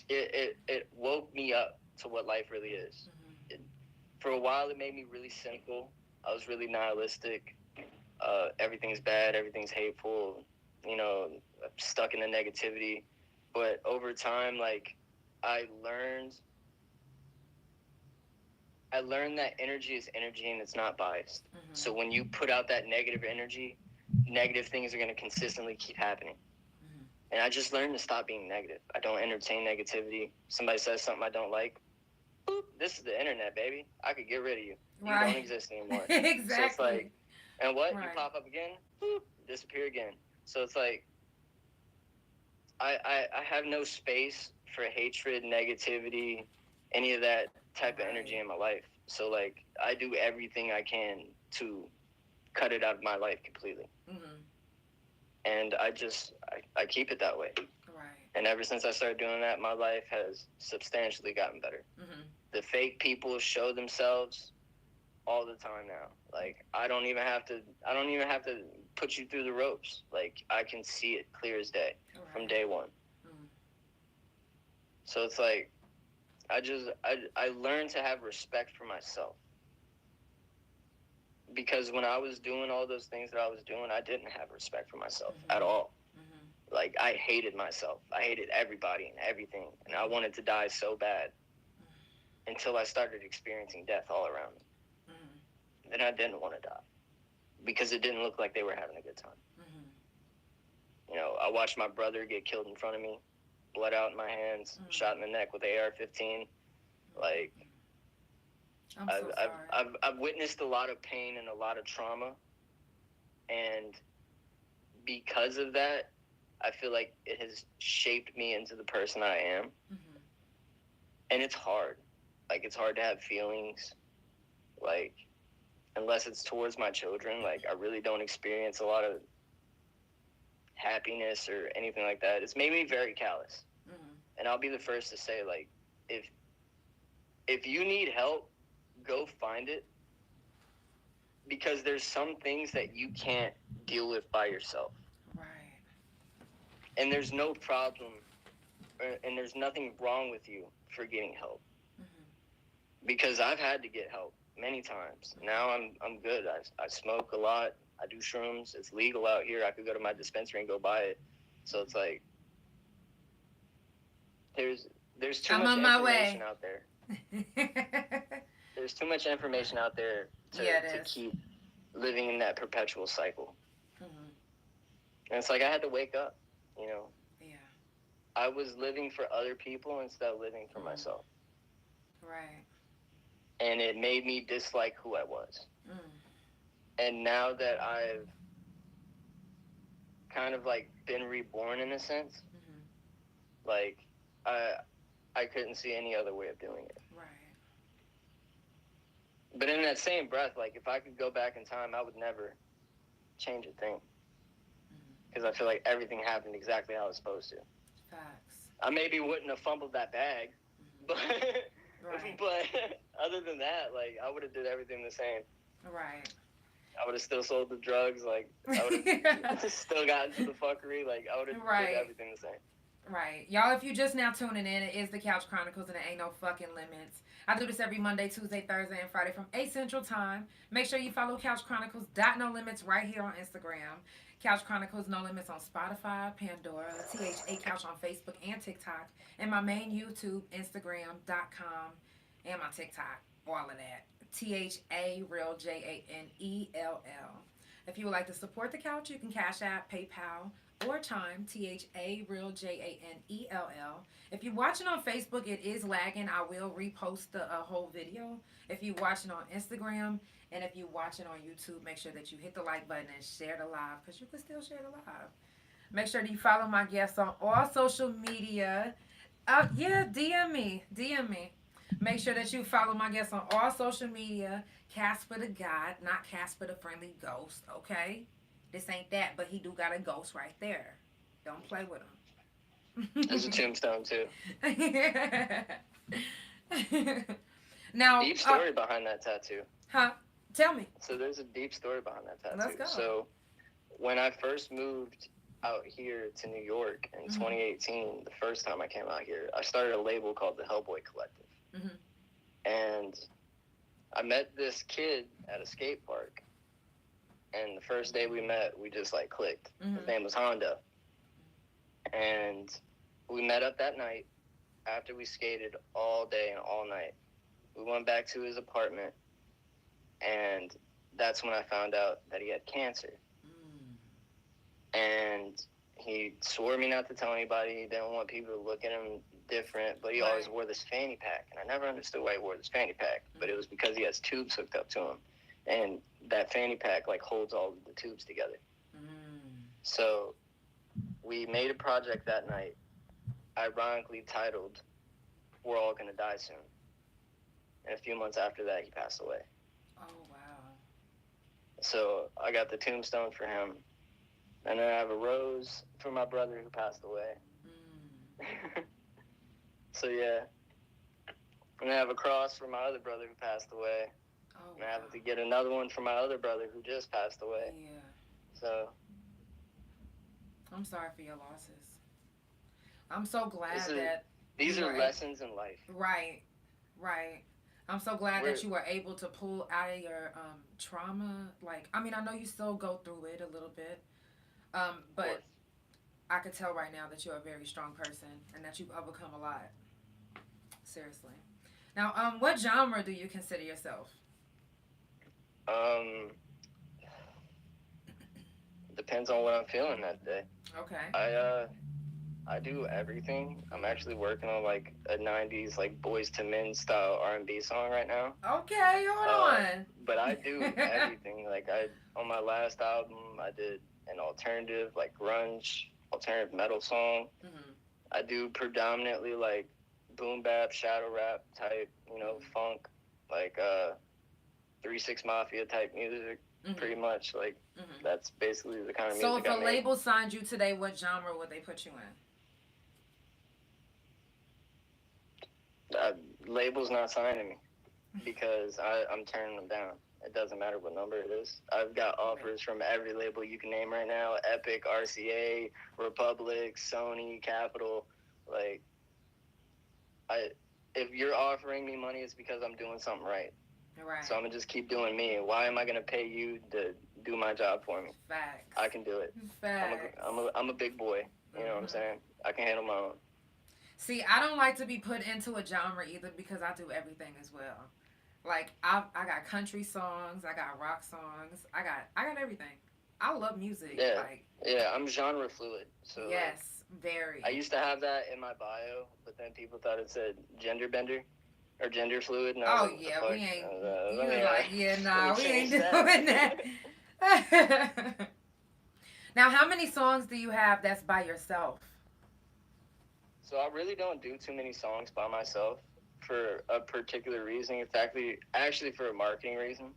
it woke me up to what life really is. Mm-hmm. For a while, it made me really cynical. I was really nihilistic. Everything's bad. Everything's hateful. Stuck in the negativity. But over time, like, I learned that energy is energy and it's not biased. Mm-hmm. So when you put out that negative energy, negative things are going to consistently keep happening. Mm-hmm. And I just learned to stop being negative. I don't entertain negativity. Somebody says something I don't like. Boop, this is the internet, baby. I could get rid of you. Right. You don't exist anymore. Exactly. So it's like, and what? Right. You pop up again, boop, disappear again. So it's like, I have no space for hatred, negativity, any of that type of energy in my life. So, like, I do everything I can to cut it out of my life completely. Mm-hmm. And I keep it that way. Right. And ever since I started doing that, my life has substantially gotten better. Mm-hmm. The fake people show themselves all the time now. Like, I don't even have to put you through the ropes. Like, I can see it clear as day from day one. Mm-hmm. So it's like, I learned to have respect for myself. Because when I was doing all those things that I was doing, I didn't have respect for myself at all. Mm-hmm. Like, I hated myself. I hated everybody and everything. And I wanted to die so bad until I started experiencing death all around me. Mm-hmm. Then I didn't want to die because it didn't look like they were having a good time. Mm-hmm. I watched my brother get killed in front of me, blood out in my hands, mm-hmm. shot in the neck with AR-15. Like, I've witnessed a lot of pain and a lot of trauma, and because of that, I feel like it has shaped me into the person I am. Mm-hmm. And it's hard. like it's hard to have feelings, like unless it's towards my children. Like I really don't experience a lot of happiness or anything like that. It's made me very callous. Mm-hmm. And I'll be the first to say, like, if you need help, go find it, because there's some things that you can't deal with by yourself. Right. And there's no problem, and there's nothing wrong with you for getting help. Mm-hmm. Because I've had to get help many times. Now I'm good. I smoke a lot. I do shrooms. It's legal out here. I could go to my dispensary and go buy it. So it's like there's too much information out there. There's too much information out there to keep living in that perpetual cycle. Mm-hmm. And it's like I had to wake up, you know. Yeah. I was living for other people instead of living for myself. Right. And it made me dislike who I was. Mm. And now that I've kind of like been reborn in a sense, mm-hmm. like I couldn't see any other way of doing it. Right. But in that same breath, like if I could go back in time, I would never change a thing. Because I feel like everything happened exactly how it was supposed to. Facts. I maybe wouldn't have fumbled that bag, mm-hmm. but other than that, like I would have did everything the same. Right. I would have still sold the drugs. Like I would have still gotten to the fuckery. Like I would have did everything the same. Right. Y'all, if you just now tuning in, it is the Couch Chronicles, and it ain't no fucking limits. I do this every Monday, Tuesday, Thursday, and Friday from 8 Central Time. Make sure you follow Couch Chronicles, .no limits right here on Instagram. Couch Chronicles, No Limits on Spotify, Pandora, THA Couch on Facebook and TikTok, and my main YouTube, Instagram.com, and my TikTok, all of that. THA Real JANELL. If you would like to support the couch, you can Cash App, PayPal, or Chime, THA Real JANELL. If you're watching on Facebook, it is lagging. I will repost the whole video. If you're watching on Instagram, and if you're watching on YouTube, make sure that you hit the like button and share the live, because you can still share the live. Make sure that you follow my guests on all social media. DM me. Make sure that you follow my guests on all social media. Kasper the God, not Kasper the Friendly Ghost, okay? This ain't that, but he do got a ghost right there. Don't play with him. There's a tombstone, too. Now, deep story behind that tattoo. Huh? Tell me. So there's a deep story behind that tattoo. Let's go. So when I first moved out here to New York in 2018, the first time I came out here, I started a label called the Hellboy Collective. Mm-hmm. And I met this kid at a skate park. And the first day we met, we just like clicked. Mm-hmm. His name was Honda. And we met up that night after we skated all day and all night. We went back to his apartment, and that's when I found out that he had cancer. Mm. And he swore me not to tell anybody. He didn't want people to look at him different, but he always wore this fanny pack. And I never understood why he wore this fanny pack, but it was because he has tubes hooked up to him. And that fanny pack, like, holds all of the tubes together. Mm. So we made a project that night, ironically titled, We're All Gonna Die Soon. And a few months after that, he passed away. Oh, wow. So I got the tombstone for him. And then I have a rose for my brother who passed away. Mm. So, yeah. And I have a cross for my other brother who passed away. Oh, and I have to get another one for my other brother who just passed away. Yeah. So. I'm sorry for your losses. I'm so glad that... These are lessons in life. Right. I'm so glad that you were able to pull out of your trauma. Like, I mean, I know you still go through it a little bit. But I could tell right now that you're a very strong person and that you've overcome a lot. Seriously. Now, what genre do you consider yourself? Depends on what I'm feeling that day. Okay. I do everything. I'm actually working on like a 90s like Boys to Men style R&B song right now. Okay, hold on. But I do everything. Like on my last album, I did an alternative like grunge, alternative metal song. Mm-hmm. I do predominantly like boom bap, shadow rap type, funk, like 3-6 Mafia type music, pretty much. Like, that's basically the kind of music I make. So if a label signed you today, what genre would they put you in? Label's not signing me because I'm turning them down. It doesn't matter what number it is. I've got offers from every label you can name right now: Epic, RCA, Republic, Sony, Capitol. Like, if you're offering me money, it's because I'm doing something right. Right. So I'm gonna just keep doing me. Why am I gonna pay you to do my job for me? Facts. I can do it. Facts. I'm a big boy. You know what I'm saying? I can handle my own. See, I don't like to be put into a genre either because I do everything as well. Like I got country songs, I got rock songs, I got everything. I love music. Yeah, yeah. I'm genre fluid. So yes, very. I used to have that in my bio, but then people thought it said gender bender or gender fluid. And I was like, yeah, we ain't. You was like, yeah, nah, we ain't doing that. Now, how many songs do you have that's by yourself? So I really don't do too many songs by myself for a particular reason. It's actually for a marketing reason.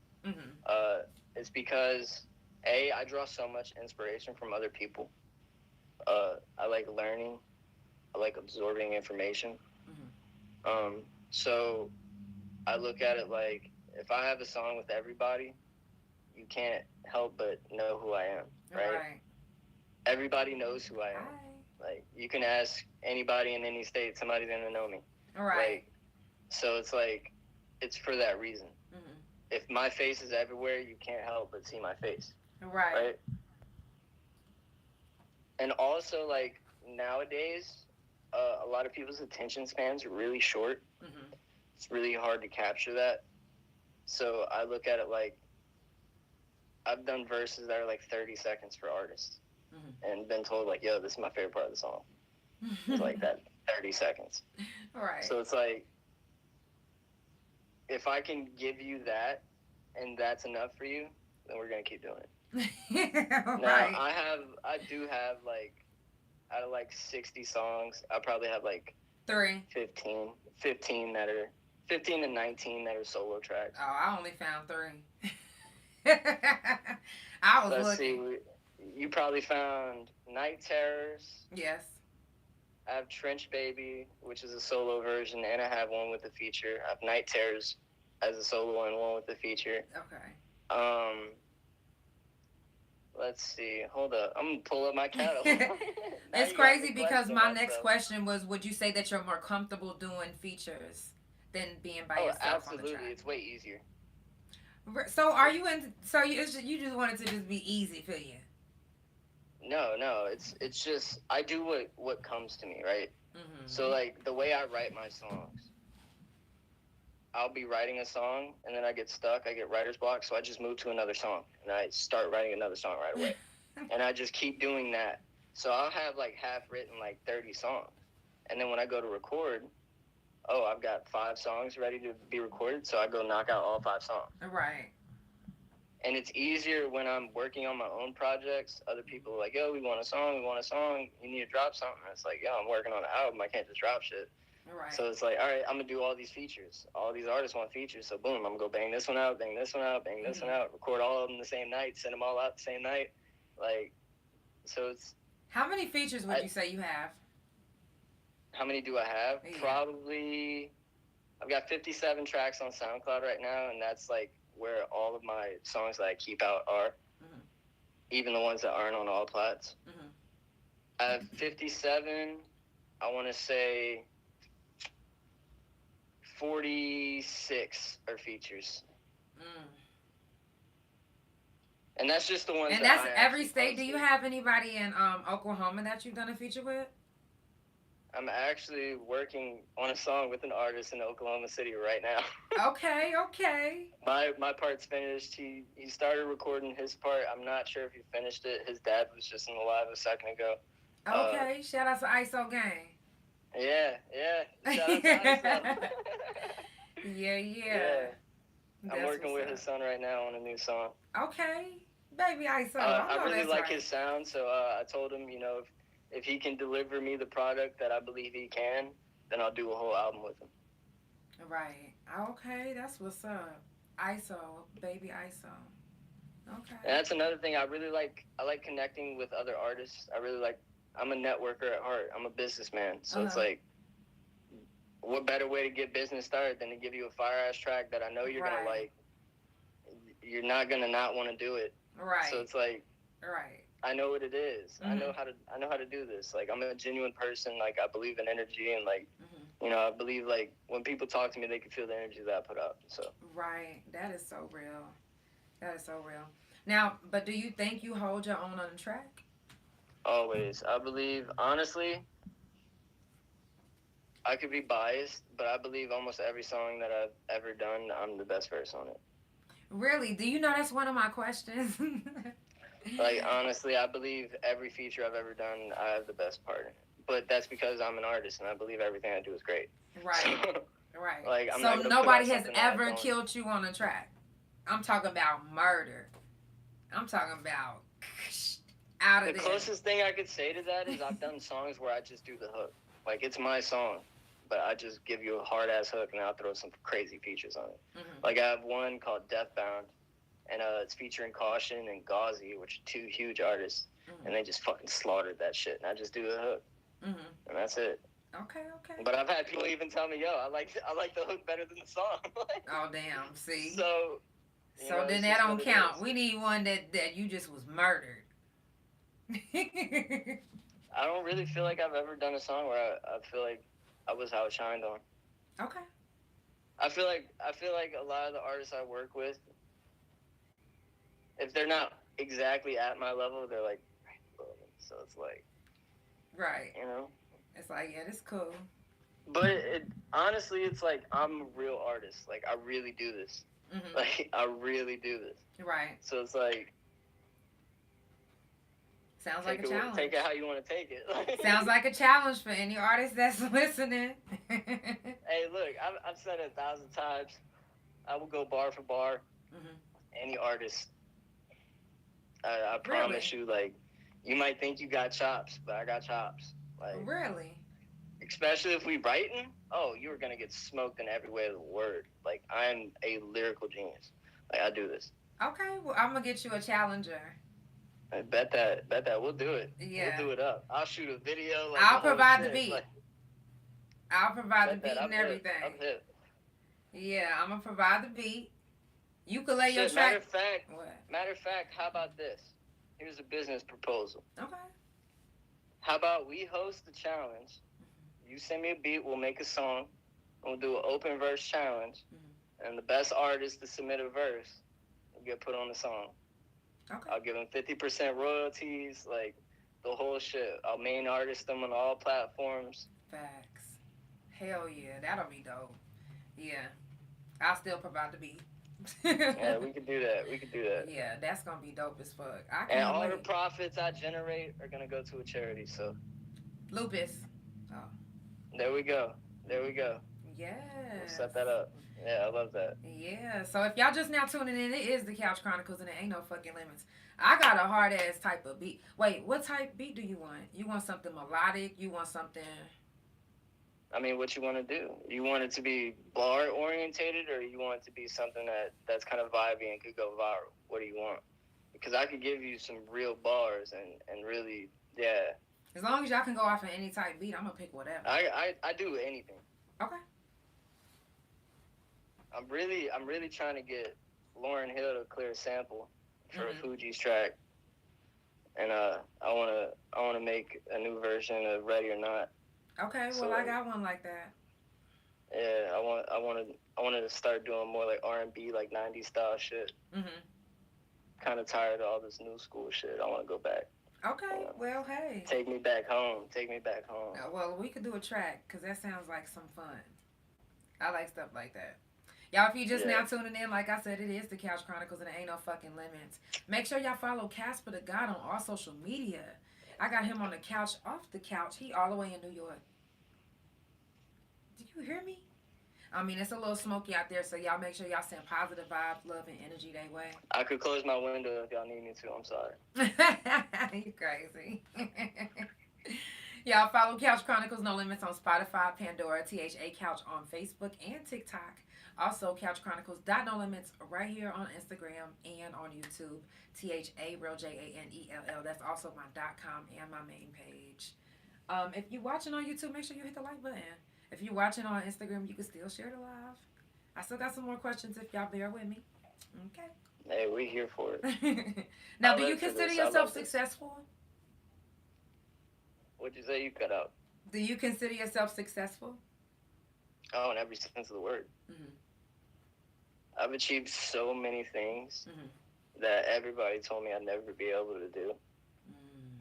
It's because I draw so much inspiration from other people. I like learning. I like absorbing information. So I look at it like if I have a song with everybody, you can't help but know who I am, right? Everybody knows who I am. Like, you can ask anybody in any state, somebody's gonna know me. Like, so it's like, it's for that reason. If my face is everywhere, you can't help but see my face. Right? And also, like, nowadays, a lot of people's attention spans are really short. It's really hard to capture that. So I look at it like, I've done verses that are like 30 seconds for artists. And been told, like, yo, this is my favorite part of the song. It's like that 30 seconds. So it's like, if I can give you that and that's enough for you, then we're going to keep doing it. Now, I do have, like, out of, like, 60 songs, I probably have, like, 15 to 19 that are solo tracks. Oh, I only found 3. I was looking. See, you probably found Night Terrors. Yes. I have Trench Baby, which is a solo version, and I have one with a feature. I have Night Terrors as a solo and one with a feature. Okay. Let's see. Hold up. I'm going to pull up my catalog. It's crazy because my next question was, would you say that you're more comfortable doing features than being by yourself absolutely. on the track? It's way easier. So are you in? So you just want it to just be easy for you? No. It's just I do what comes to me, right? So like the way I write my songs, I'll be writing a song and then I get stuck. I get writer's block, so I just move to another song and I start writing another song right away, and I just keep doing that. So I'll have like half written like 30 songs, and then when I go to record, I've got 5 songs ready to be recorded, so I go knock out all 5 songs. Right. And it's easier when I'm working on my own projects. Other people are like, yo, we want a song, you need to drop something. And it's like, yo, I'm working on an album, I can't just drop shit. Right. So it's like, all right, I'm going to do all these features. All these artists want features, so boom, I'm going to go bang this one out, bang this one out, bang this one out, record all of them the same night, send them all out the same night. Like, so it's... How many features would you say you have? How many do I have? Yeah. Probably, I've got 57 tracks on SoundCloud right now, and that's like where all of my songs that I keep out are, even the ones that aren't on all plats. I have 57, I want to say 46 are features. And that's just the ones. And that's every state. Do you have anybody in Oklahoma that you've done a feature with? I'm actually working on a song with an artist in Oklahoma City right now. Okay. My part's finished. He started recording his part. I'm not sure if he finished it. His dad was just in the live a second ago. Okay, shout out to ISO Gang. Yeah. Shout out to ISO. Yeah. I'm working with his son right now on a new song. Okay, baby ISO. I really like his sound, so I told him, if he can deliver me the product that I believe he can, then I'll do a whole album with him. Right. Okay, that's what's up. ISO, baby ISO. Okay. And that's another thing I really like. I like connecting with other artists. I really like. I'm a networker at heart. I'm a businessman, so it's like, what better way to get business started than to give you a fire ass track that I know you're gonna like. You're not gonna not want to do it. Right. So it's like, right. I know what it is. I know how to do this. Like, I'm a genuine person. Like, I believe in energy, and like, you know, I believe like when people talk to me, they can feel the energy that I put out. So. Right. That is so real. That is so real. Now, but do you think you hold your own on the track? Always. I believe, honestly, I could be biased, but I believe almost every song that I've ever done, I'm the best verse on it. Really? Do you know that's one of my questions? Like, honestly, I believe every feature I've ever done, I have the best part in it. But that's because I'm an artist, and I believe everything I do is great. Right. So, right. Like, so nobody has ever killed you on a track? I'm talking about murder. I'm talking about out of there. The closest thing I could say to that is I've done songs where I just do the hook. Like, it's my song, but I just give you a hard-ass hook, and I'll throw some crazy features on it. Like, I have one called Deathbound, and it's featuring Caution and Gauzy, which are two huge artists, and they just fucking slaughtered that shit, and I just do the hook, and that's it. Okay. But I've had people even tell me, yo, I like the hook better than the song. Oh, damn, see? So then that don't count. We need one that you just was murdered. I don't really feel like I've ever done a song where I feel like I was outshined on. Okay. I feel like a lot of the artists I work with, if they're not exactly at my level, they're like right below me. So it's like, right. You know? It's like, yeah, this cool. But honestly, it's like, I'm a real artist. Like, I really do this. Like, I really do this. Right. So it's like, sounds like a challenge. Take it how you want to take it. Sounds like a challenge for any artist that's listening. Hey, look, I've said it 1,000 times. I will go bar for bar. Any artist. I promise you, like, you might think you got chops, but I got chops. Like, really? Especially if we writing, you are going to get smoked in every way of the word. Like, I'm a lyrical genius. Like, I do this. Okay, well, I'm going to get you a challenger. I bet that. We'll do it. Yeah. We'll do it up. I'll shoot a video. Like, I'll provide the beat. Like, I'll provide the beat and everything. I'm hip. Yeah, I'm going to provide the beat. You can lay your track. Matter of fact, how about this? Here's a business proposal. Okay. How about we host the challenge? You send me a beat, we'll make a song, and we'll do an open verse challenge, and the best artist to submit a verse will get put on the song. Okay. I'll give them 50% royalties, like the whole shit. I'll main artist them on all platforms. Facts. Hell yeah, that'll be dope. Yeah. I'll still provide the beat. Yeah, we could do that. Yeah, that's gonna be dope as fuck. And all the profits I generate are gonna go to a charity. So lupus. Oh. There we go. Yes. We'll set that up. Yeah, I love that. Yeah. So if y'all just now tuning in, it is the Couch Chronicles, and it ain't no fucking limits. I got a hard ass type of beat. Wait, what type beat do you want? You want something melodic? You want something? I mean, what you want to do? You want it to be bar orientated, or you want it to be something that's kind of vibey and could go viral? What do you want? Because I could give you some real bars and really, yeah. As long as y'all can go off of any type beat, I'm gonna pick whatever. I do anything. Okay. I'm really trying to get Lauryn Hill to clear a sample for Fuji's track, and I wanna make a new version of Ready or Not. Okay, well, I got one like that. Yeah, I wanted to start doing more like R&B, like 90s style shit. Kind of tired of all this new school shit. I want to go back. Okay, well, hey. Take me back home. Well, we could do a track, because that sounds like some fun. I like stuff like that. Y'all, if you just now tuning in, like I said, it is the Couch Chronicles, and it ain't no fucking limits. Make sure y'all follow Kasper the God on all social media. I got him on the couch, off the couch. He all the way in New York. Did you hear me? I mean, it's a little smoky out there, so y'all make sure y'all send positive vibes, love, and energy their way. I could close my window if y'all need me to. I'm sorry. You crazy. Y'all follow Couch Chronicles No Limits on Spotify, Pandora, THA Couch on Facebook and TikTok. Also, Couch Chronicles No Limits right here on Instagram and on YouTube. THA Real JANELL. That's also my .com and my main page. If you're watching on YouTube, make sure you hit the like button. If you're watching on Instagram, you can still share the live. I still got some more questions if y'all bear with me. Okay. Hey, we here for it. Now, do you consider yourself successful? What'd you say? You cut out. Do you consider yourself successful? Oh, in every sense of the word. Mm-hmm. I've achieved so many things that everybody told me I'd never be able to do.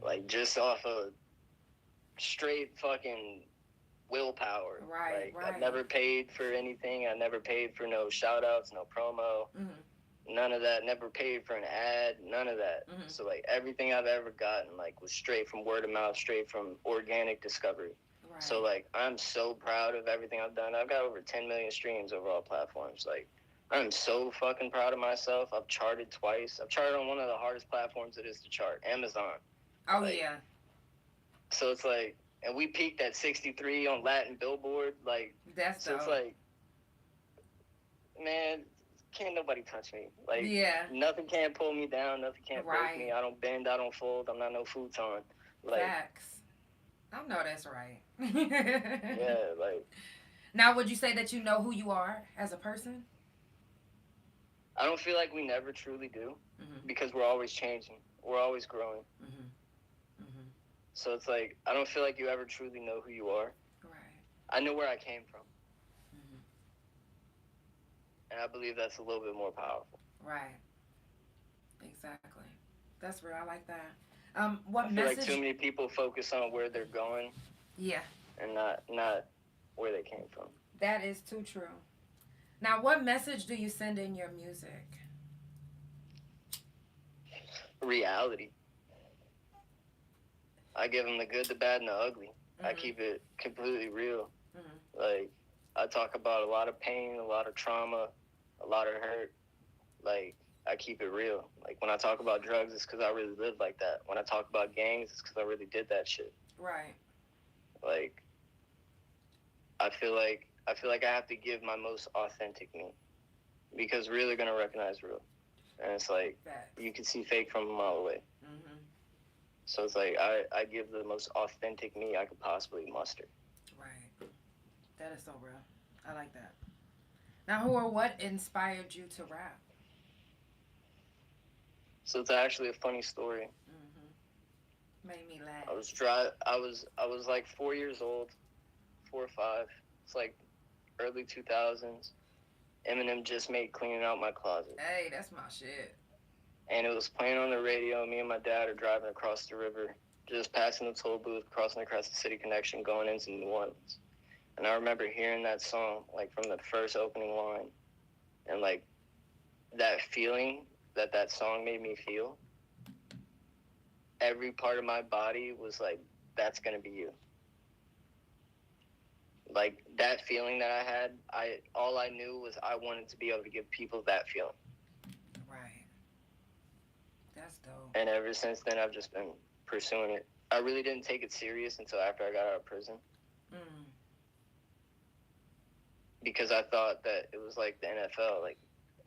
Like, just off of straight fucking willpower. Right. I never paid for anything. I never paid for no shout-outs, no promo. None of that. Never paid for an ad. None of that. So, like, everything I've ever gotten, like, was straight from word of mouth, straight from organic discovery. Right. So, like, I'm so proud of everything I've done. I've got over 10 million streams over all platforms. Like, I'm so fucking proud of myself. I've charted twice. I've charted on one of the hardest platforms it is to chart, Amazon. Oh, like, yeah. So it's like, and we peaked at 63 on Latin Billboard. Like, that's so dope. It's like, man, can't nobody touch me. Like, yeah. Nothing can pull me down. Nothing can break me. I don't bend. I don't fold. I'm not no futon. Like, facts. I know that's right. Yeah, like. Now, would you say that you know who you are as a person? I don't feel like we never truly do because we're always changing. We're always growing. So it's like, I don't feel like you ever truly know who you are. Right. I know where I came from. And I believe that's a little bit more powerful. Right. Exactly. That's real. I like that. What I feel message? Like too many people focus on where they're going. Yeah. And not where they came from. That is too true. Now, what message do you send in your music? Reality. I give them the good, the bad, and the ugly. I keep it completely real. Like, I talk about a lot of pain, a lot of trauma, a lot of hurt. Like, I keep it real. Like, when I talk about drugs, it's because I really lived like that. When I talk about gangs, it's because I really did that shit. Right. Like, I feel like I have to give my most authentic me, because real are gonna recognize real, and it's like you can see fake from a mile away. So it's like I give the most authentic me I could possibly muster. Right. That is so real. I like that. Now, who or what inspired you to rap? So it's actually a funny story. Made me laugh. I was like 4 years old, 4 or 5. It's like early 2000s. Eminem just made Cleaning Out My Closet. Hey, that's my shit. And it was playing on the radio. Me and my dad are driving across the river, just passing the toll booth, crossing across the city connection, going into New Orleans. And I remember hearing that song, like, from the first opening line. And, like, that feeling that song made me feel, every part of my body was like, that's going to be you. Like, that feeling that I had, all I knew was I wanted to be able to give people that feeling. Right. That's dope. And ever since then, I've just been pursuing it. I really didn't take it serious until after I got out of prison. Because I thought that it was like the NFL, like,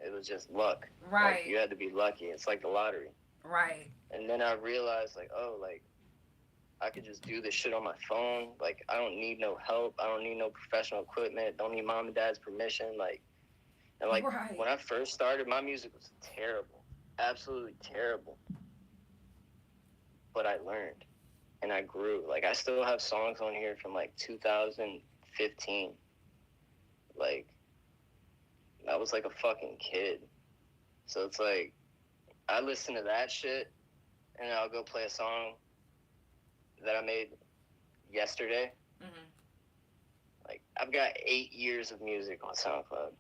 it was just luck. Right. Like, you had to be lucky. It's like the lottery. Right. And then I realized, like, oh, like, I could just do this shit on my phone. Like, I don't need no help. I don't need no professional equipment. Don't need mom and dad's permission. Like, and, like, when I first started, my music was terrible. Absolutely terrible. But I learned. And I grew. Like, I still have songs on here from, like, 2015. Like, I was like a fucking kid. So it's like, I listen to that shit, and I'll go play a song that I made yesterday. Like, I've got 8 years of music on SoundCloud.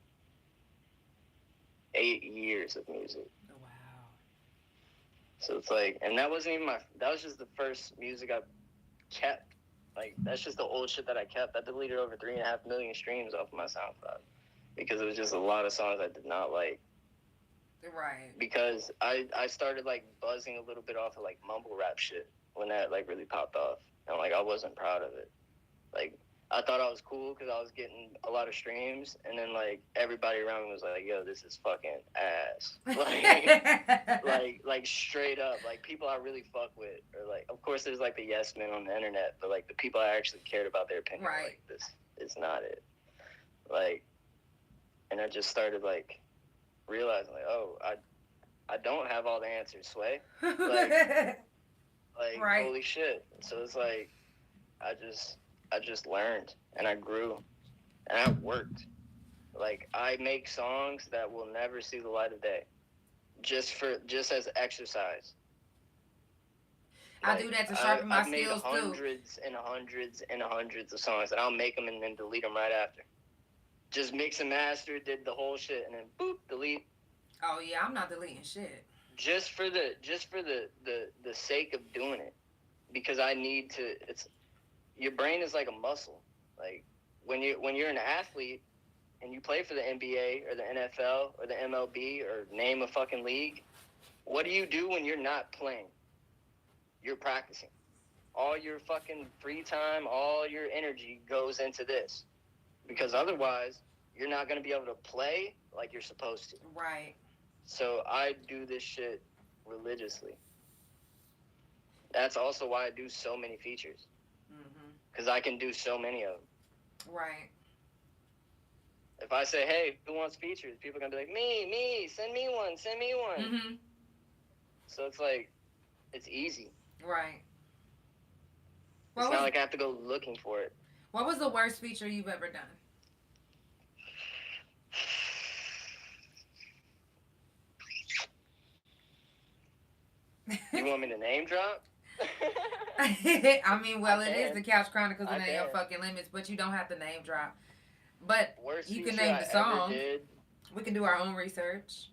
8 years of music. Oh, wow. So it's like, and that wasn't even that was just the first music I kept. Like, that's just the old shit that I kept. I deleted over 3.5 million streams off of my SoundCloud because it was just a lot of songs I did not like. Right. Because I started, like, buzzing a little bit off of, like, mumble rap shit when that, like, really popped off. and like I wasn't proud of it. Like I thought I was cool because I was getting a lot of streams, and then like everybody around me was like, "Yo, this is fucking ass." Like straight up, like people I really fuck with, or like, of course, there's like the yes men on the internet, but like the people I actually cared about their opinion, right. like this is not it. Like, and I just started like realizing like, oh, I don't have all the answers, Sway. Like right. Holy shit. So it's like I just learned, and I grew, and I worked. Like I make songs that will never see the light of day, just as exercise. Like, I do that to sharpen my skills too. I've made hundreds and hundreds and hundreds of songs, and I'll make them and then delete them right after. Just mix and master, did the whole shit, and then boop, delete. Oh yeah, I'm not deleting shit. Just for the sake of doing it, because I need to. It's your brain is like a muscle. Like when you're an athlete and you play for the NBA or the NFL or the MLB or name a fucking league, what do you do when you're not playing? You're practicing. All your fucking free time, all your energy goes into this. Because otherwise, you're not going to be able to play like you're supposed to. Right. So I do this shit religiously. That's also why I do so many features. Because I can do so many of them. Right. If I say, hey, who wants features? People are going to be like, me, send me one. Mm-hmm. So it's like, it's easy. Right. It's not like I have to go looking for it. What was the worst feature you've ever done? You want me to name drop? I mean, well, it is the Couch Chronicles and ain't your fucking limits, but you don't have to name drop. But worst you can name the song. We can do our own research.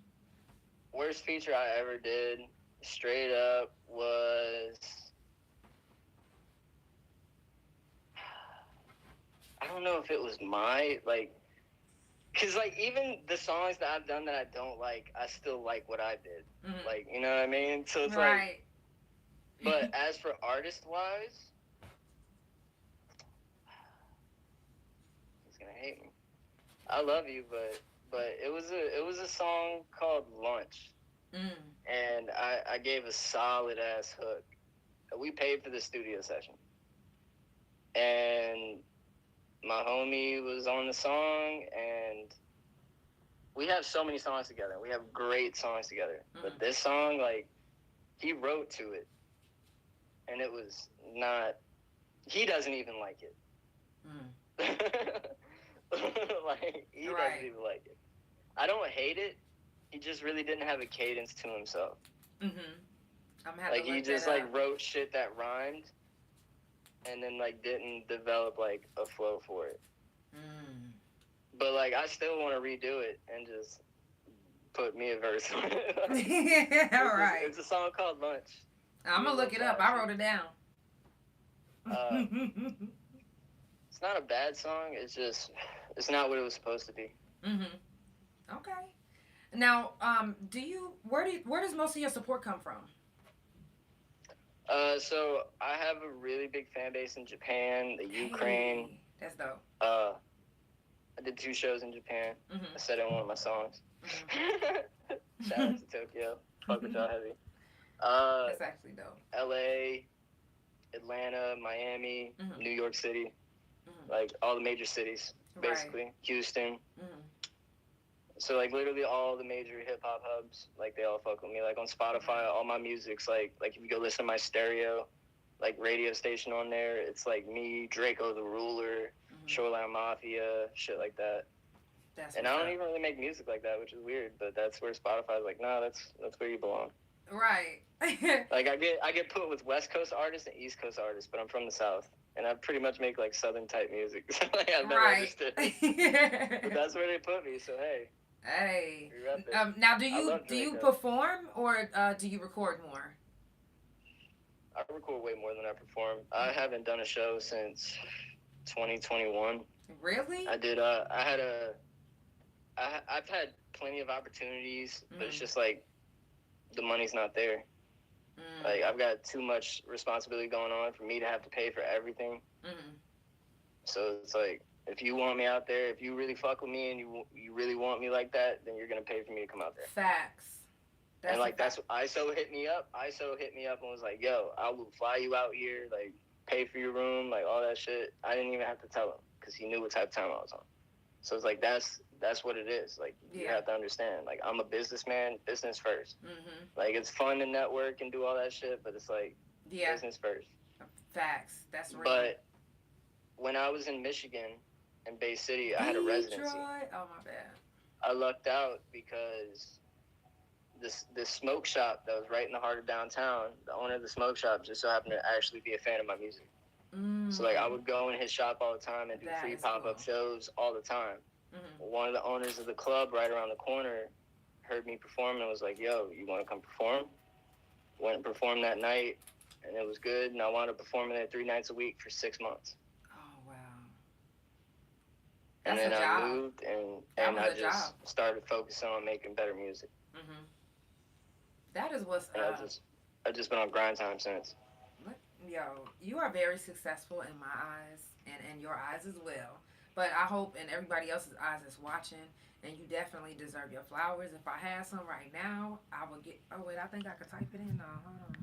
Worst feature I ever did, straight up, was... I don't know if it was because, like, even the songs that I've done that I don't like, I still like what I did. Mm-hmm. Like, you know what I mean? So it's right. But as for artist-wise, he's gonna hate me. I love you, but it was a song called Lunch. And I gave a solid-ass hook. We paid for the studio session. And my homie was on the song, and we have so many songs together. We have great songs together. But this song, like, he wrote to it, and it was not... He doesn't even like it. Like, he doesn't even like it. I don't hate it. He just really didn't have a cadence to himself. Like, he just, like, wrote shit that rhymed, and then, like, didn't develop, like, a flow for it. But, like, I still want to redo it and just put me a verse on it. Yeah, right. It's a song called Lunch. I'm going to look it up. I wrote it down. It's not a bad song. It's just, it's not what it was supposed to be. Okay. Now, where does most of your support come from? So I have a really big fan base in Japan, the Ukraine. That's dope. I did 2 shows in Japan. I said it in one of my songs. Shout out to Tokyo. Fuck with y'all heavy. That's actually dope. LA, Atlanta, Miami, New York City. Like all the major cities, basically. Right. Houston. So, like, literally all the major hip-hop hubs, like, they all fuck with me. Like, on Spotify, all my music's, like if you go listen to my stereo, like, radio station on there, it's, like, me, Draco the Ruler, Shoreline Mafia, shit like that. And I don't even really make music like that, which is weird, but that's where Spotify's like, nah, that's where you belong. Right. Like, I get put with West Coast artists and East Coast artists, but I'm from the South. And I pretty much make, like, Southern-type music. So, like, I've never understood it. But that's where they put me, so, hey. Hey. Now, do you perform or do you record more? I record way more than I perform. I haven't done a show since 2021. Really? I did. I've had plenty of opportunities, but it's just like the money's not there. Like, I've got too much responsibility going on for me to have to pay for everything. So it's like, if you want me out there, if you really fuck with me and you really want me like that, then you're gonna pay for me to come out there. Facts. That's what ISO hit me up. ISO hit me up and was like, "Yo, I will fly you out here, like pay for your room, like all that shit." I didn't even have to tell him because he knew what type of time I was on. So it's like that's what it is. Like you have to understand. Like I'm a businessman, business first. Like it's fun to network and do all that shit, but it's like business first. Facts. That's real. But when I was in Michigan, in Bay City, I had a residency. Oh my bad. I lucked out because this smoke shop that was right in the heart of downtown, the owner of the smoke shop just so happened to actually be a fan of my music. So like I would go in his shop all the time and do free pop-up shows all the time. One of the owners of the club right around the corner heard me perform and was like, "Yo, you want to come perform?" Went and performed that night and it was good, and I wound up performing there 3 nights a week for 6 months. And then I moved, and I just started focusing on making better music. That is what's up. I've just been on grind time since. Yo, you are very successful in my eyes, and in your eyes as well. But I hope in everybody else's eyes that's watching, and you definitely deserve your flowers. If I had some right now, I would get... Oh, wait, I think I could type it in. No, hold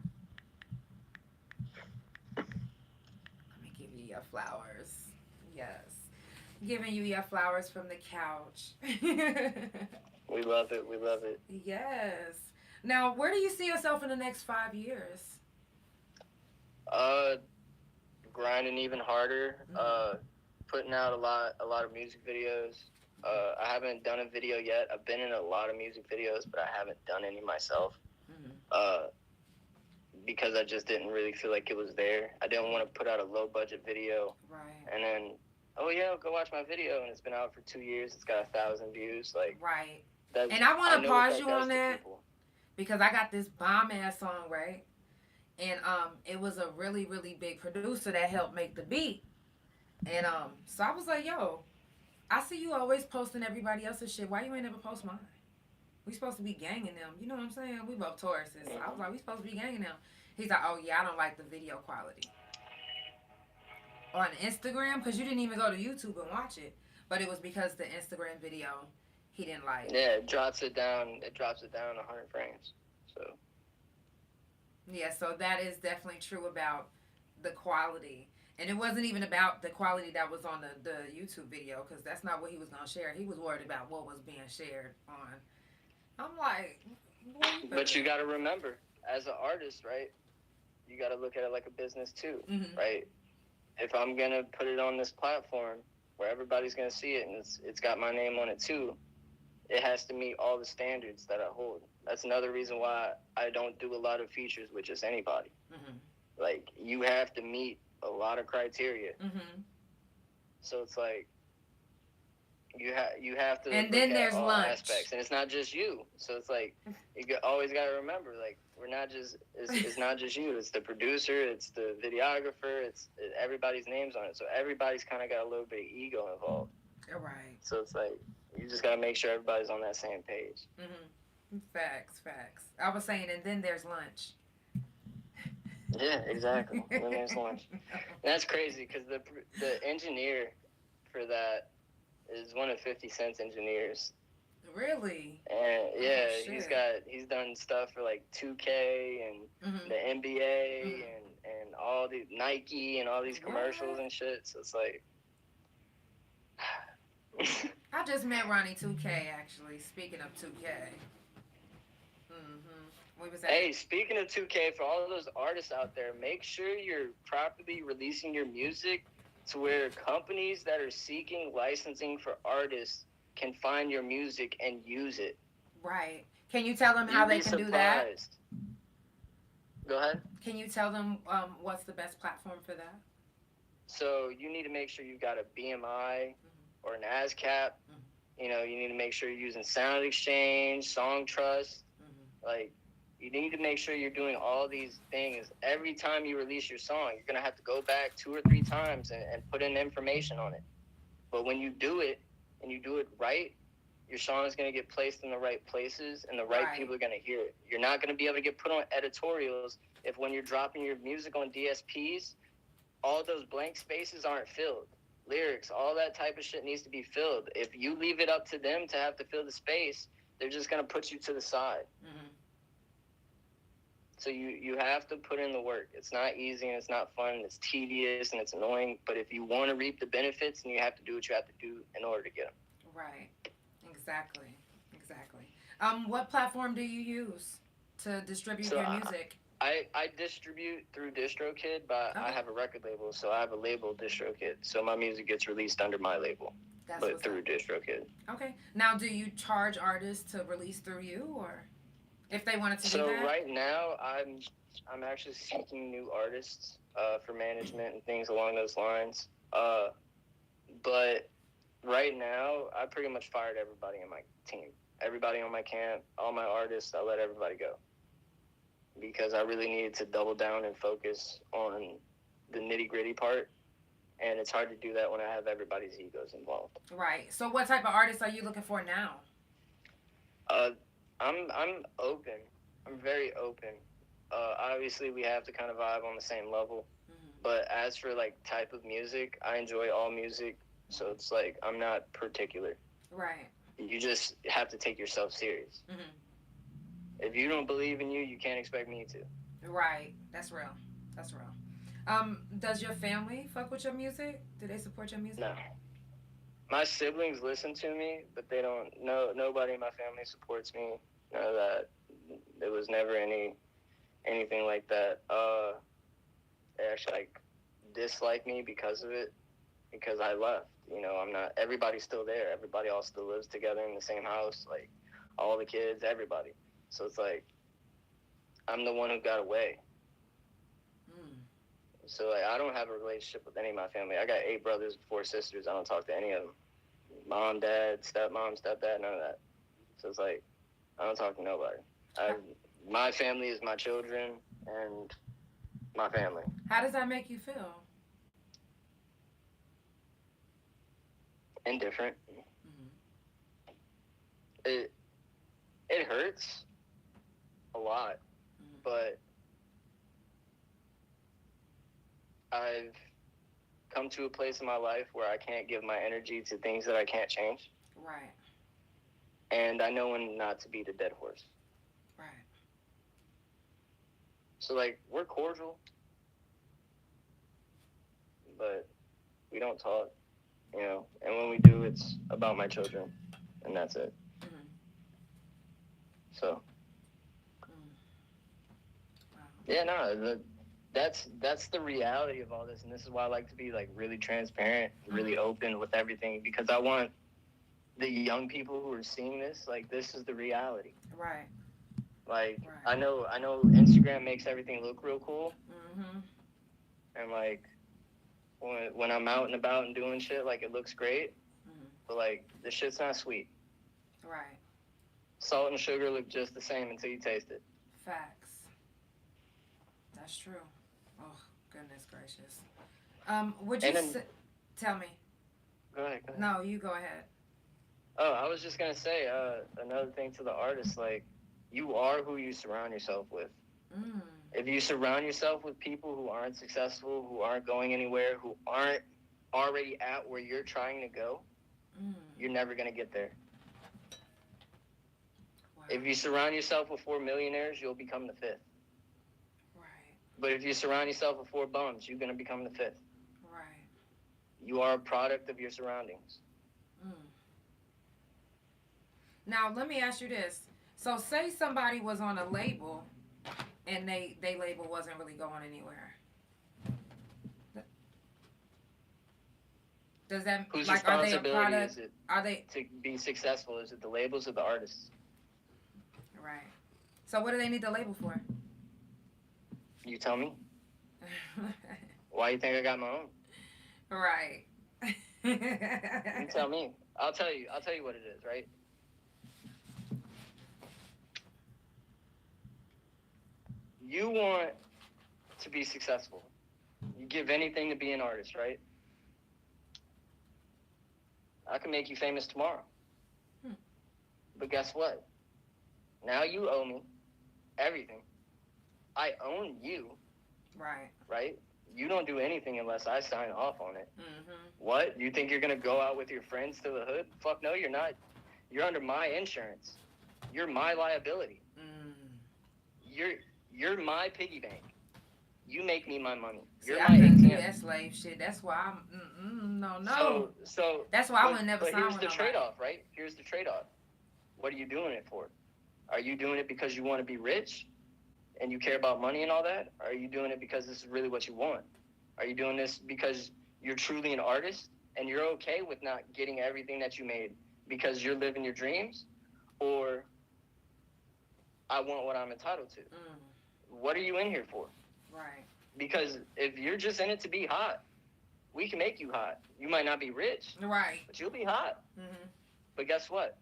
on. Let me give you your flowers. Yes. Giving you your flowers from the couch. We love it. We love it. Yes. Now, where do you see yourself in the next 5 years? Grinding even harder. Putting out a lot of music videos. I haven't done a video yet. I've been in a lot of music videos, but I haven't done any myself. Because I just didn't really feel like it was there. I didn't want to put out a low budget video. Right. And then, oh yeah, go watch my video, and it's been out for 2 years. It's got 1,000 views. Like, right. And I want to pause you on that because I got this bomb ass song, right? And it was a really, really big producer that helped make the beat. And so I was like, yo, I see you always posting everybody else's shit. Why you ain't never post mine? We supposed to be ganging them. You know what I'm saying? We both Tauruses. I was like, we supposed to be ganging them. He's like, oh yeah, I don't like the video quality. On Instagram, because you didn't even go to YouTube and watch it. But it was because the Instagram video he didn't like. Yeah, it drops it down 100 frames. So yeah, so that is definitely true about the quality. And it wasn't even about the quality that was on the YouTube video, because that's not what he was going to share. He was worried about what was being shared on. I'm like... But you got to remember, as an artist, right, you got to look at it like a business too, right? If I'm going to put it on this platform where everybody's going to see it and it's got my name on it too, it has to meet all the standards that I hold. That's another reason why I don't do a lot of features with just anybody. Like, you have to meet a lot of criteria. So it's like, you have to and look then at there's all lunch aspects. And it's not just you. So it's like, always got to remember, like, we're not just, it's not just you. It's the producer, it's the videographer, it's everybody's names on it. So everybody's kind of got a little bit of ego involved. Right. So it's like, you just got to make sure everybody's on that same page. Facts. I was saying, and then there's lunch. Yeah, exactly. And then there's lunch. And that's crazy, because the engineer for that is one of 50 Cent's engineers. Really? And yeah, he's done stuff for like 2K and the NBA and all the Nike and all these commercials and shit. So it's like, I just met Ronnie 2K actually. Speaking of 2K. What was that? Hey, speaking of 2K, for all of those artists out there, make sure you're properly releasing your music to where companies that are seeking licensing for artists can find your music and use it. Right. Can you tell them how they can do that? Go ahead. Can you tell them what's the best platform for that? So you need to make sure you've got a BMI or an ASCAP. You know, you need to make sure you're using Sound Exchange, Song Trust. Like, you need to make sure you're doing all these things. Every time you release your song, you're going to have to go back 2 or 3 times and put in information on it. But when you do it, and you do it right, your song is going to get placed in the right places and the right people are going to hear it. You're not going to be able to get put on editorials if when you're dropping your music on DSPs, all those blank spaces aren't filled. Lyrics, all that type of shit needs to be filled. If you leave it up to them to have to fill the space, they're just going to put you to the side. Mm-hmm. So you have to put in the work. It's not easy and it's not fun and it's tedious and it's annoying. But if you want to reap the benefits, then you have to do what you have to do in order to get them. Right. Exactly. What platform do you use to distribute your music? I distribute through DistroKid, but I have a record label, so I have a label, DistroKid. So my music gets released under my label, but through DistroKid. Okay. Now, do you charge artists to release through you, or if they wanted to do that? So right now, I'm actually seeking new artists for management and things along those lines. But right now, I pretty much fired everybody in my team. Everybody on my camp, all my artists, I let everybody go. Because I really needed to double down and focus on the nitty-gritty part. And it's hard to do that when I have everybody's egos involved. Right. So what type of artists are you looking for now? I'm open. I'm very open. Obviously, we have to kind of vibe on the same level. Mm-hmm. But as for, like, type of music, I enjoy all music. So it's like I'm not particular. Right. You just have to take yourself serious. Mm-hmm. If you don't believe in you, you can't expect me to. Right. That's real. Does your family fuck with your music? Do they support your music? No. My siblings listen to me, but they don't. No, nobody in my family supports me. None of that. There was never anything like that. They actually like dislike me because of it, because I left. You know, I'm not. Everybody's still there. Everybody all still lives together in the same house. Like all the kids, everybody. So it's like I'm the one who got away. So, like, I don't have a relationship with any of my family. I got 8 brothers, 4 sisters. I don't talk to any of them. Mom, dad, stepmom, stepdad, none of that. So it's like, I don't talk to nobody. My family is my children and my family. How does that make you feel? Indifferent. Mm-hmm. It hurts a lot, but I've come to a place in my life where I can't give my energy to things that I can't change. Right. And I know when not to beat a dead horse. Right. So, like, we're cordial, but we don't talk, you know. And when we do, it's about my children, and that's it. Mm-hmm. So. Wow. Yeah, no, That's the reality of all this, and this is why I like to be like really transparent, really open with everything, because I want the young people who are seeing this, like, this is the reality. Right. Like, right. I know Instagram makes everything look real cool. Mm-hmm. And like when I'm out and about and doing shit, like, it looks great. Mm-hmm. But like, the shit's not sweet. Right. Salt and sugar look just the same until you taste it. Facts. That's true. Oh, goodness gracious. Would you tell me? Go ahead. No, you go ahead. Oh, I was just going to say, another thing to the artist, like, you are who you surround yourself with. Mm. If you surround yourself with people who aren't successful, who aren't going anywhere, who aren't already at where you're trying to go, you're never going to get there. Wow. If you surround yourself with 4 millionaires, you'll become the 5th. But if you surround yourself with 4 bums, you're going to become the 5th. Right. You are a product of your surroundings. Now, let me ask you this. So, say somebody was on a label and they label wasn't really going anywhere. Does that, whose like, are they a responsibility product? is it are they to be successful? Is it the labels or the artists? Right. So, what do they need the label for? You tell me. Why you think I got my own? Right. You tell me. I'll tell you what it is, right? You want to be successful. You give anything to be an artist, right? I can make you famous tomorrow. But guess what? Now you owe me everything. I own you. Right. Right? You don't do anything unless I sign off on it. Mm-hmm. What? You think you're going to go out with your friends to the hood? Fuck no, you're not. You're under my insurance. You're my liability. You're my piggy bank. You make me my money. You're my I couldn't do ATM. that slave shit. That's why I'm no. So that's why I would never sign with nobody. But here's the trade-off, right? Here's the trade-off. What are you doing it for? Are you doing it because you want to be rich and you care about money and all that? Or are you doing it because this is really what you want? Are you doing this because you're truly an artist and you're okay with not getting everything that you made because you're living your dreams? Or I want what I'm entitled to. What are you in here for? Right. Because if you're just in it to be hot, we can make you hot. You might not be rich. Right. But you'll be hot. Mm-hmm. But guess what?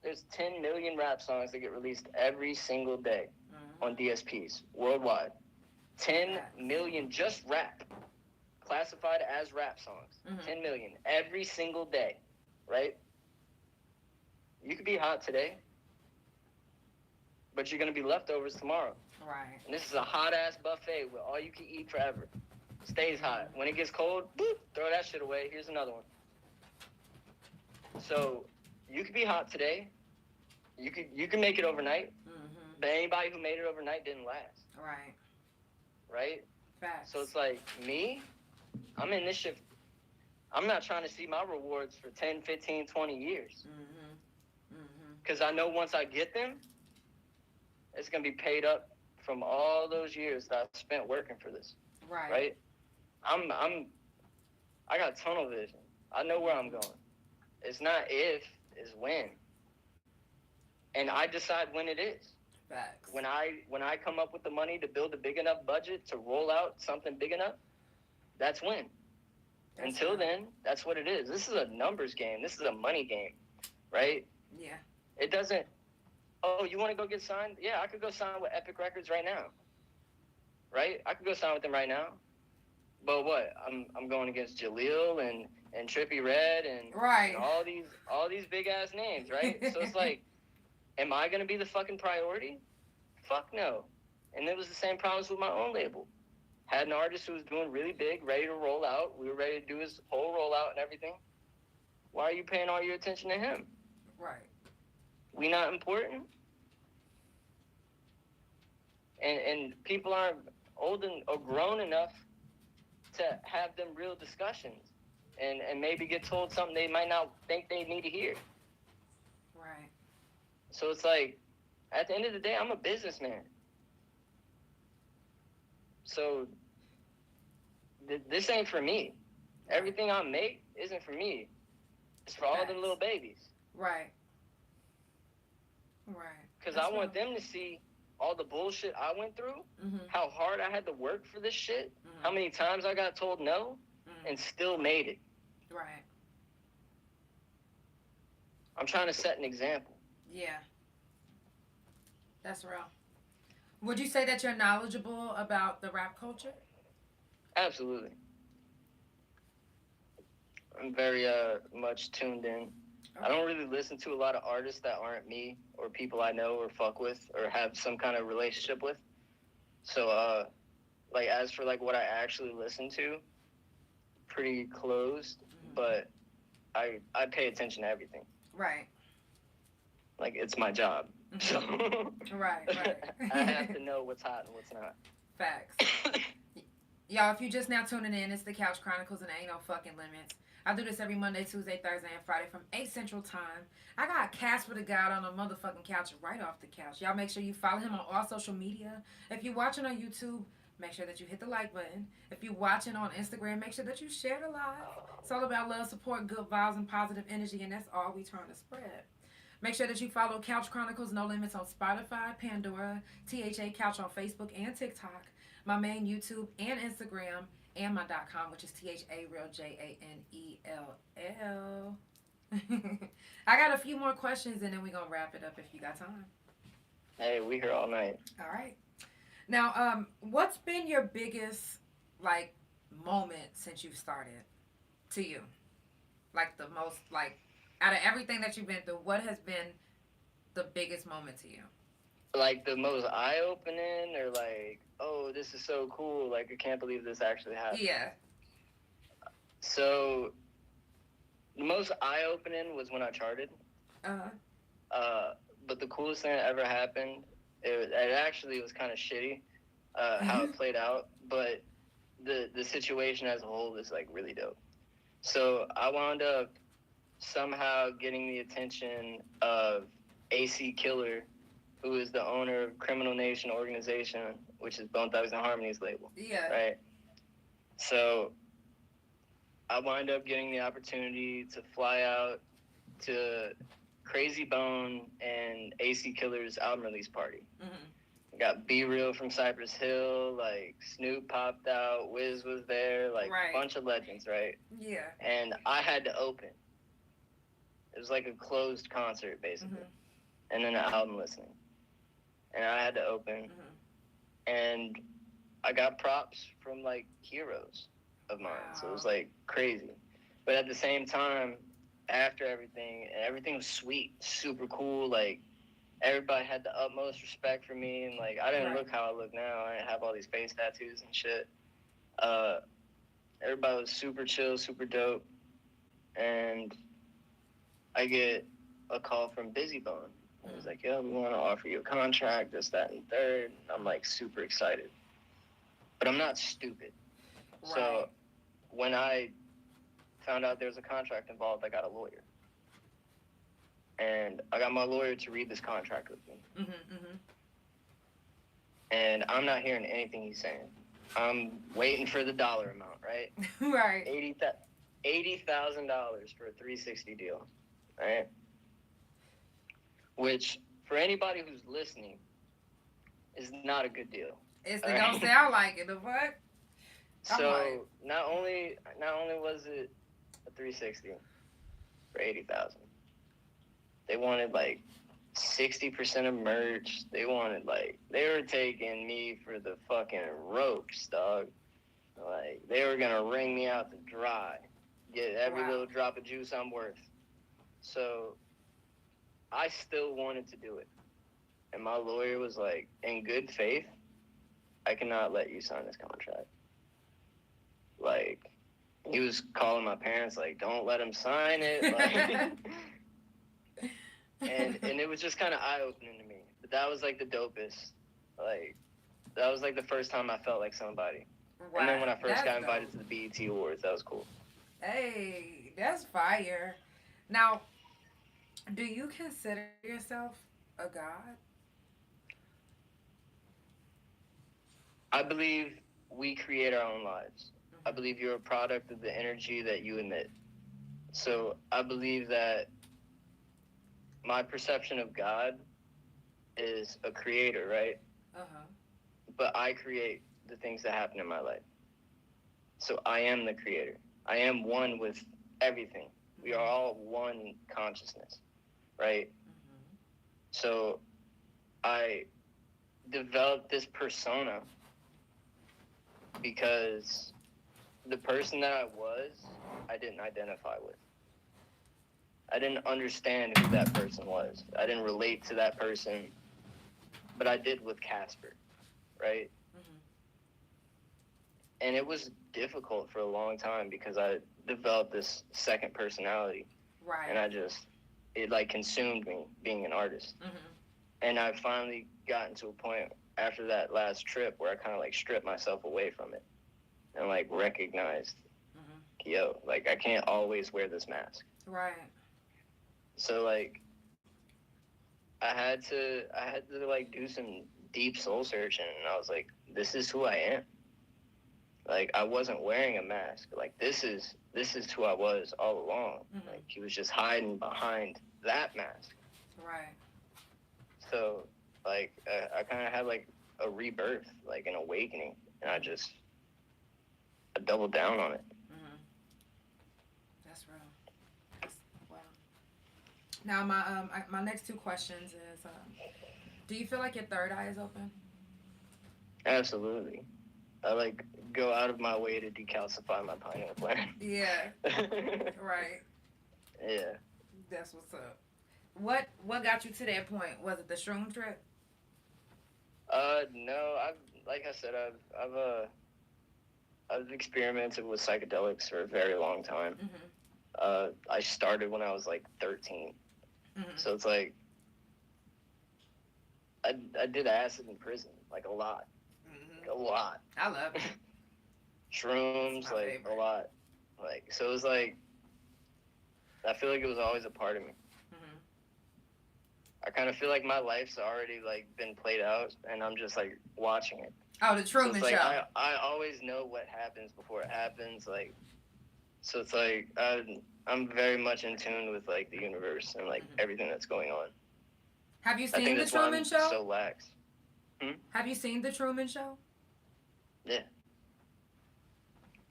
There's 10 million rap songs that get released every single day on DSPs worldwide. 10 million just rap, classified as rap songs. 10 million every single day, right? You could be hot today, but you're going to be leftovers tomorrow. Right. And this is a hot-ass buffet with all you can eat forever. Stays hot. When it gets cold, boop, throw that shit away. Here's another one. So you could be hot today. You can make it overnight. But anybody who made it overnight didn't last. Right. Right? Facts. So it's like, me, I'm in this shit. I'm not trying to see my rewards for 10, 15, 20 years. Because I know once I get them, it's going to be paid up from all those years that I spent working for this. Right. Right? I got tunnel vision. I know where I'm going. It's not if, it's when. And I decide when it is. Facts. When I come up with the money to build a big enough budget to roll out something big enough, that's when. Until then, that's what it is. This is a numbers game. This is a money game, right? Yeah. It doesn't, oh, you want to go get signed? Yeah, I could go sign with Epic Records right now, right? I could go sign with them right now. But what? I'm going against Jaleel and Trippie Redd and, right. and all these big ass names, right? So it's like, am I gonna be the fucking priority? Fuck no. And it was the same problems with my own label. Had an artist who was doing really big, ready to roll out. We were ready to do his whole rollout and everything. Why are you paying all your attention to him? Right. We not important? And people aren't old or grown enough to have them real discussions and maybe get told something they might not think they need to hear. Right. So it's like, at the end of the day, I'm a businessman. So this ain't for me. Everything I make isn't for me. It's for all them little babies. Right. Right. Because I want them to see all the bullshit I went through, how hard I had to work for this shit, how many times I got told no, and still made it. Right. I'm trying to set an example. Yeah. That's real. Would you say that you're knowledgeable about the rap culture? Absolutely. I'm very much tuned in. Okay. I don't really listen to a lot of artists that aren't me or people I know or fuck with or have some kind of relationship with. So, like, as for, like, what I actually listen to, pretty closed, but I pay attention to everything. Right. Like, it's my job. So right. I have to know what's hot and what's not. Facts. Y'all, if you just now tuning in, it's the Couch Chronicles and ain't no fucking limits. I do this every Monday, Tuesday, Thursday, and Friday from 8 Central Time. I got Kasper the God on a motherfucking couch right off the couch. Y'all make sure you follow him on all social media. If you're watching on YouTube, make sure that you hit the like button. If you're watching on Instagram, make sure that you share the live. It's all about love, support, good vibes, and positive energy, and that's all we trying to spread. Make sure that you follow Couch Chronicles No Limits on Spotify, Pandora, THA Couch on Facebook and TikTok, my main YouTube and Instagram, and my .com, which is THA Janell. I got a few more questions, and then we're going to wrap it up if you got time. Hey, we here all night. All right. Now, what's been your biggest, like, moment since you've started to you? Like, the most, like, Out of everything that you've been through, what has been the biggest moment to you? Like the most eye opening, or like, oh, this is so cool. Like I can't believe this actually happened. Yeah. So the most eye opening was when I charted. Uh-huh. But the coolest thing that ever happened, it actually was kind of shitty, how it played out. But the situation as a whole is like really dope. So I wound up somehow getting the attention of AC Killer, who is the owner of Criminal Nation organization, which is Bone Thugs and Harmony's label. Yeah. Right. So I wound up getting the opportunity to fly out to Crazy Bone and AC Killer's album release party. Mm-hmm. Got Be Real from Cypress Hill, like Snoop popped out, Wiz was there, like a bunch of legends, right? Yeah. And I had to open. It was like a closed concert, basically. Mm-hmm. And then an album listening. And I had to open. Mm-hmm. And I got props from, like, heroes of mine. Wow. So it was, like, crazy. But at the same time, after everything was sweet, super cool. Like, everybody had the utmost respect for me. And, like, I didn't look how I look now. I didn't have all these face tattoos and shit. Everybody was super chill, super dope. And I get a call from Busy Bone. He was like, yo, we want to offer you a contract, this, that, and third. I'm, like, super excited. But I'm not stupid. Right. So when I found out there was a contract involved, I got a lawyer. And I got my lawyer to read this contract with me. Mm-hmm, mm-hmm. And I'm not hearing anything he's saying. I'm waiting for the dollar amount, right? Right. $80,000 for a 360 deal, right? Which, for anybody who's listening, is not a good deal. It don't sound like it, the fuck? So not only was it a 360 for 80,000, they wanted like 60% of merch. They were taking me for the fucking ropes, dog. Like they were gonna wring me out to dry, get every little drop of juice I'm worth. So I still wanted to do it, and my lawyer was like, in good faith, I cannot let you sign this contract. Like, he was calling my parents, like, don't let him sign it. Like, and it was just kind of eye-opening to me. But that was, like, the dopest. Like, that was, like, the first time I felt like somebody. Wow. And then when I first got invited to the BET Awards, that was cool. Hey, that's fire. Now, do you consider yourself a god? I believe we create our own lives. I believe you're a product of the energy that you emit. So I believe that my perception of God is a creator, right? Uh-huh. But I create the things that happen in my life. So I am the creator. I am one with everything. We are all one consciousness, right? Mm-hmm. So I developed this persona because the person that I was, I didn't identify with. I didn't understand who that person was. I didn't relate to that person, but I did with Kasper, right? Mm-hmm. And it was difficult for a long time because I developed this second personality. Right. And it like consumed me being an artist. Mm-hmm. And I finally gotten to a point after that last trip where I kind of like stripped myself away from it and like recognized, yo, like I can't always wear this mask. Right. So like I had to like do some deep soul searching, and I was like, this is who I am. Like I wasn't wearing a mask. Like this is who I was all along. Mm-hmm. Like he was just hiding behind that mask. Right. So like I kind of had like a rebirth, like an awakening, and I doubled down on it. Mm-hmm. That's real. Wow. Now my next two questions is, do you feel like your third eye is open? Absolutely. I like go out of my way to decalcify my pineal gland. Yeah. Right. Yeah. That's what's up. What got you to that point? Was it the shroom trip? No, like I said, I've experimented with psychedelics for a very long time. I started when I was like 13, so it's like I did acid in prison, like a lot, like, a lot. I love it. Shrooms, like favorite. a lot, like so it was like I feel like it was always a part of me. I kind of feel like my life's already like been played out, and I'm just like watching it. Oh, the Truman so it's like, Show. I always know what happens before it happens, like. So it's like I'm very much in tune with like the universe and like everything that's going on. Have you seen the Truman Show? So lax. Have you seen the Truman Show? Yeah.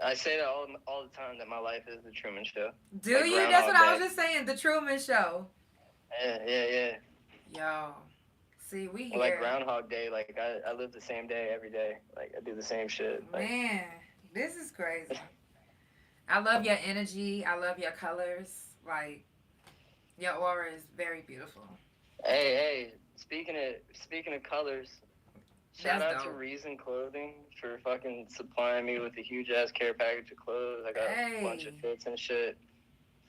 I say that all the time that my life is the Truman Show. Do like you? That's what I was just saying. The Truman Show. Yeah. Yo, see, we here. Like Groundhog Day. Like I live the same day every day. Like I do the same shit. Like, man, this is crazy. I love your energy. I love your colors. Like, your aura is very beautiful. Hey, speaking of colors, shout out to Reason Clothing for fucking supplying me with a huge ass care package of clothes. I got a bunch of fits and shit.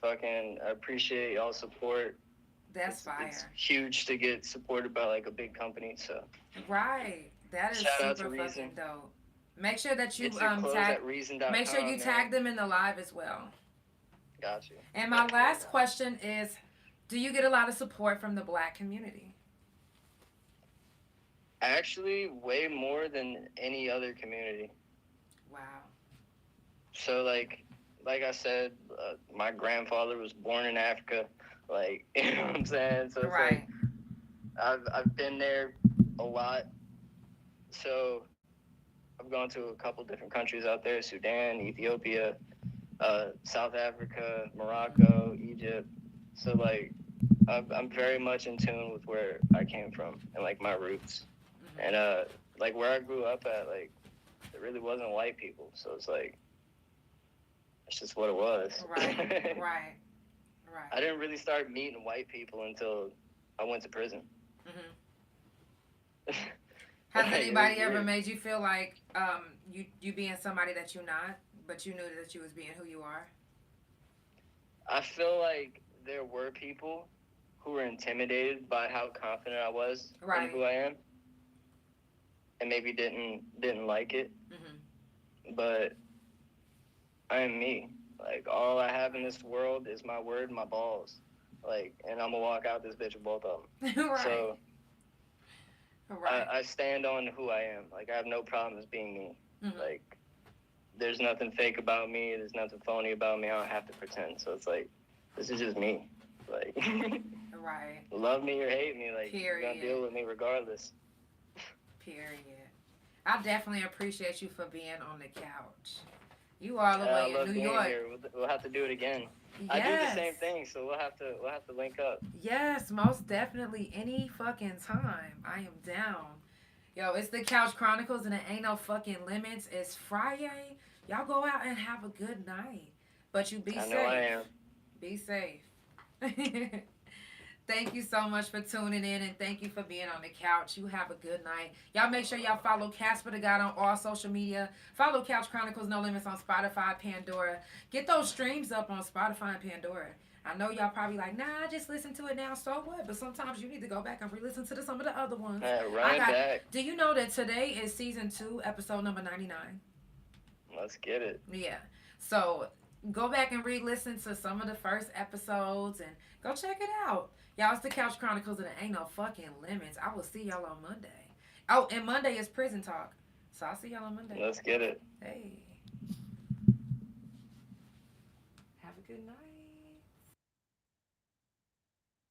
Fucking, I appreciate y'all's support. That's fire. It's huge to get supported by like a big company. So right, that is super fucking dope. Make sure that you make sure you tag them in the live as well. Got you. And my last question is, do you get a lot of support from the Black community? Actually, way more than any other community. Wow. So like I said, my grandfather was born in Africa. Like, you know what I'm saying? So it's right. Like, I've been there a lot. So I've gone to a couple different countries out there: Sudan, Ethiopia, South Africa, Morocco, Egypt. So like, I'm very much in tune with where I came from and like my roots. And like where I grew up at, like there really wasn't white people. So it's like, it's just what it was. Right. I didn't really start meeting white people until I went to prison. Has anybody ever made you feel like you being somebody that you're not, but you knew that you was being who you are? I feel like there were people who were intimidated by how confident I was in who I am, and maybe didn't like it. But I am me. Like, all I have in this world is my word and my balls. Like, and I'm gonna walk out this bitch with both of them. So I stand on who I am. Like, I have no problems being me. Like, there's nothing fake about me. There's nothing phony about me. I don't have to pretend. So it's like, this is just me. Like, love me or hate me. Like, you're gonna deal with me regardless. Period. I definitely appreciate you for being on the couch. You all the way in New York. Here. We'll have to do it again. Yes. I do the same thing, so we'll have to link up. Yes, most definitely. Any fucking time. I am down. Yo, it's the Couch Chronicles and it ain't no fucking limits. It's Friday. Y'all go out and have a good night. But you be safe. I know I am. Be safe. Thank you so much for tuning in and thank you for being on the couch. You have a good night. Y'all make sure y'all follow Kasper the God on all social media. Follow Couch Chronicles No Limits on Spotify, Pandora. Get those streams up on Spotify and Pandora. I know y'all probably like, nah, I just listen to it now, so what? But sometimes you need to go back and re-listen to some of the other ones. Back. Do you know that today is season 2, episode number 99? Let's get it. Yeah. So go back and re-listen to some of the first episodes and go check it out. Y'all, it's the Couch Chronicles and it ain't no fucking limits. I will see y'all on Monday. Oh, and Monday is Prison Talk. So I'll see y'all on Monday. Let's get it. Hey. Have a good night.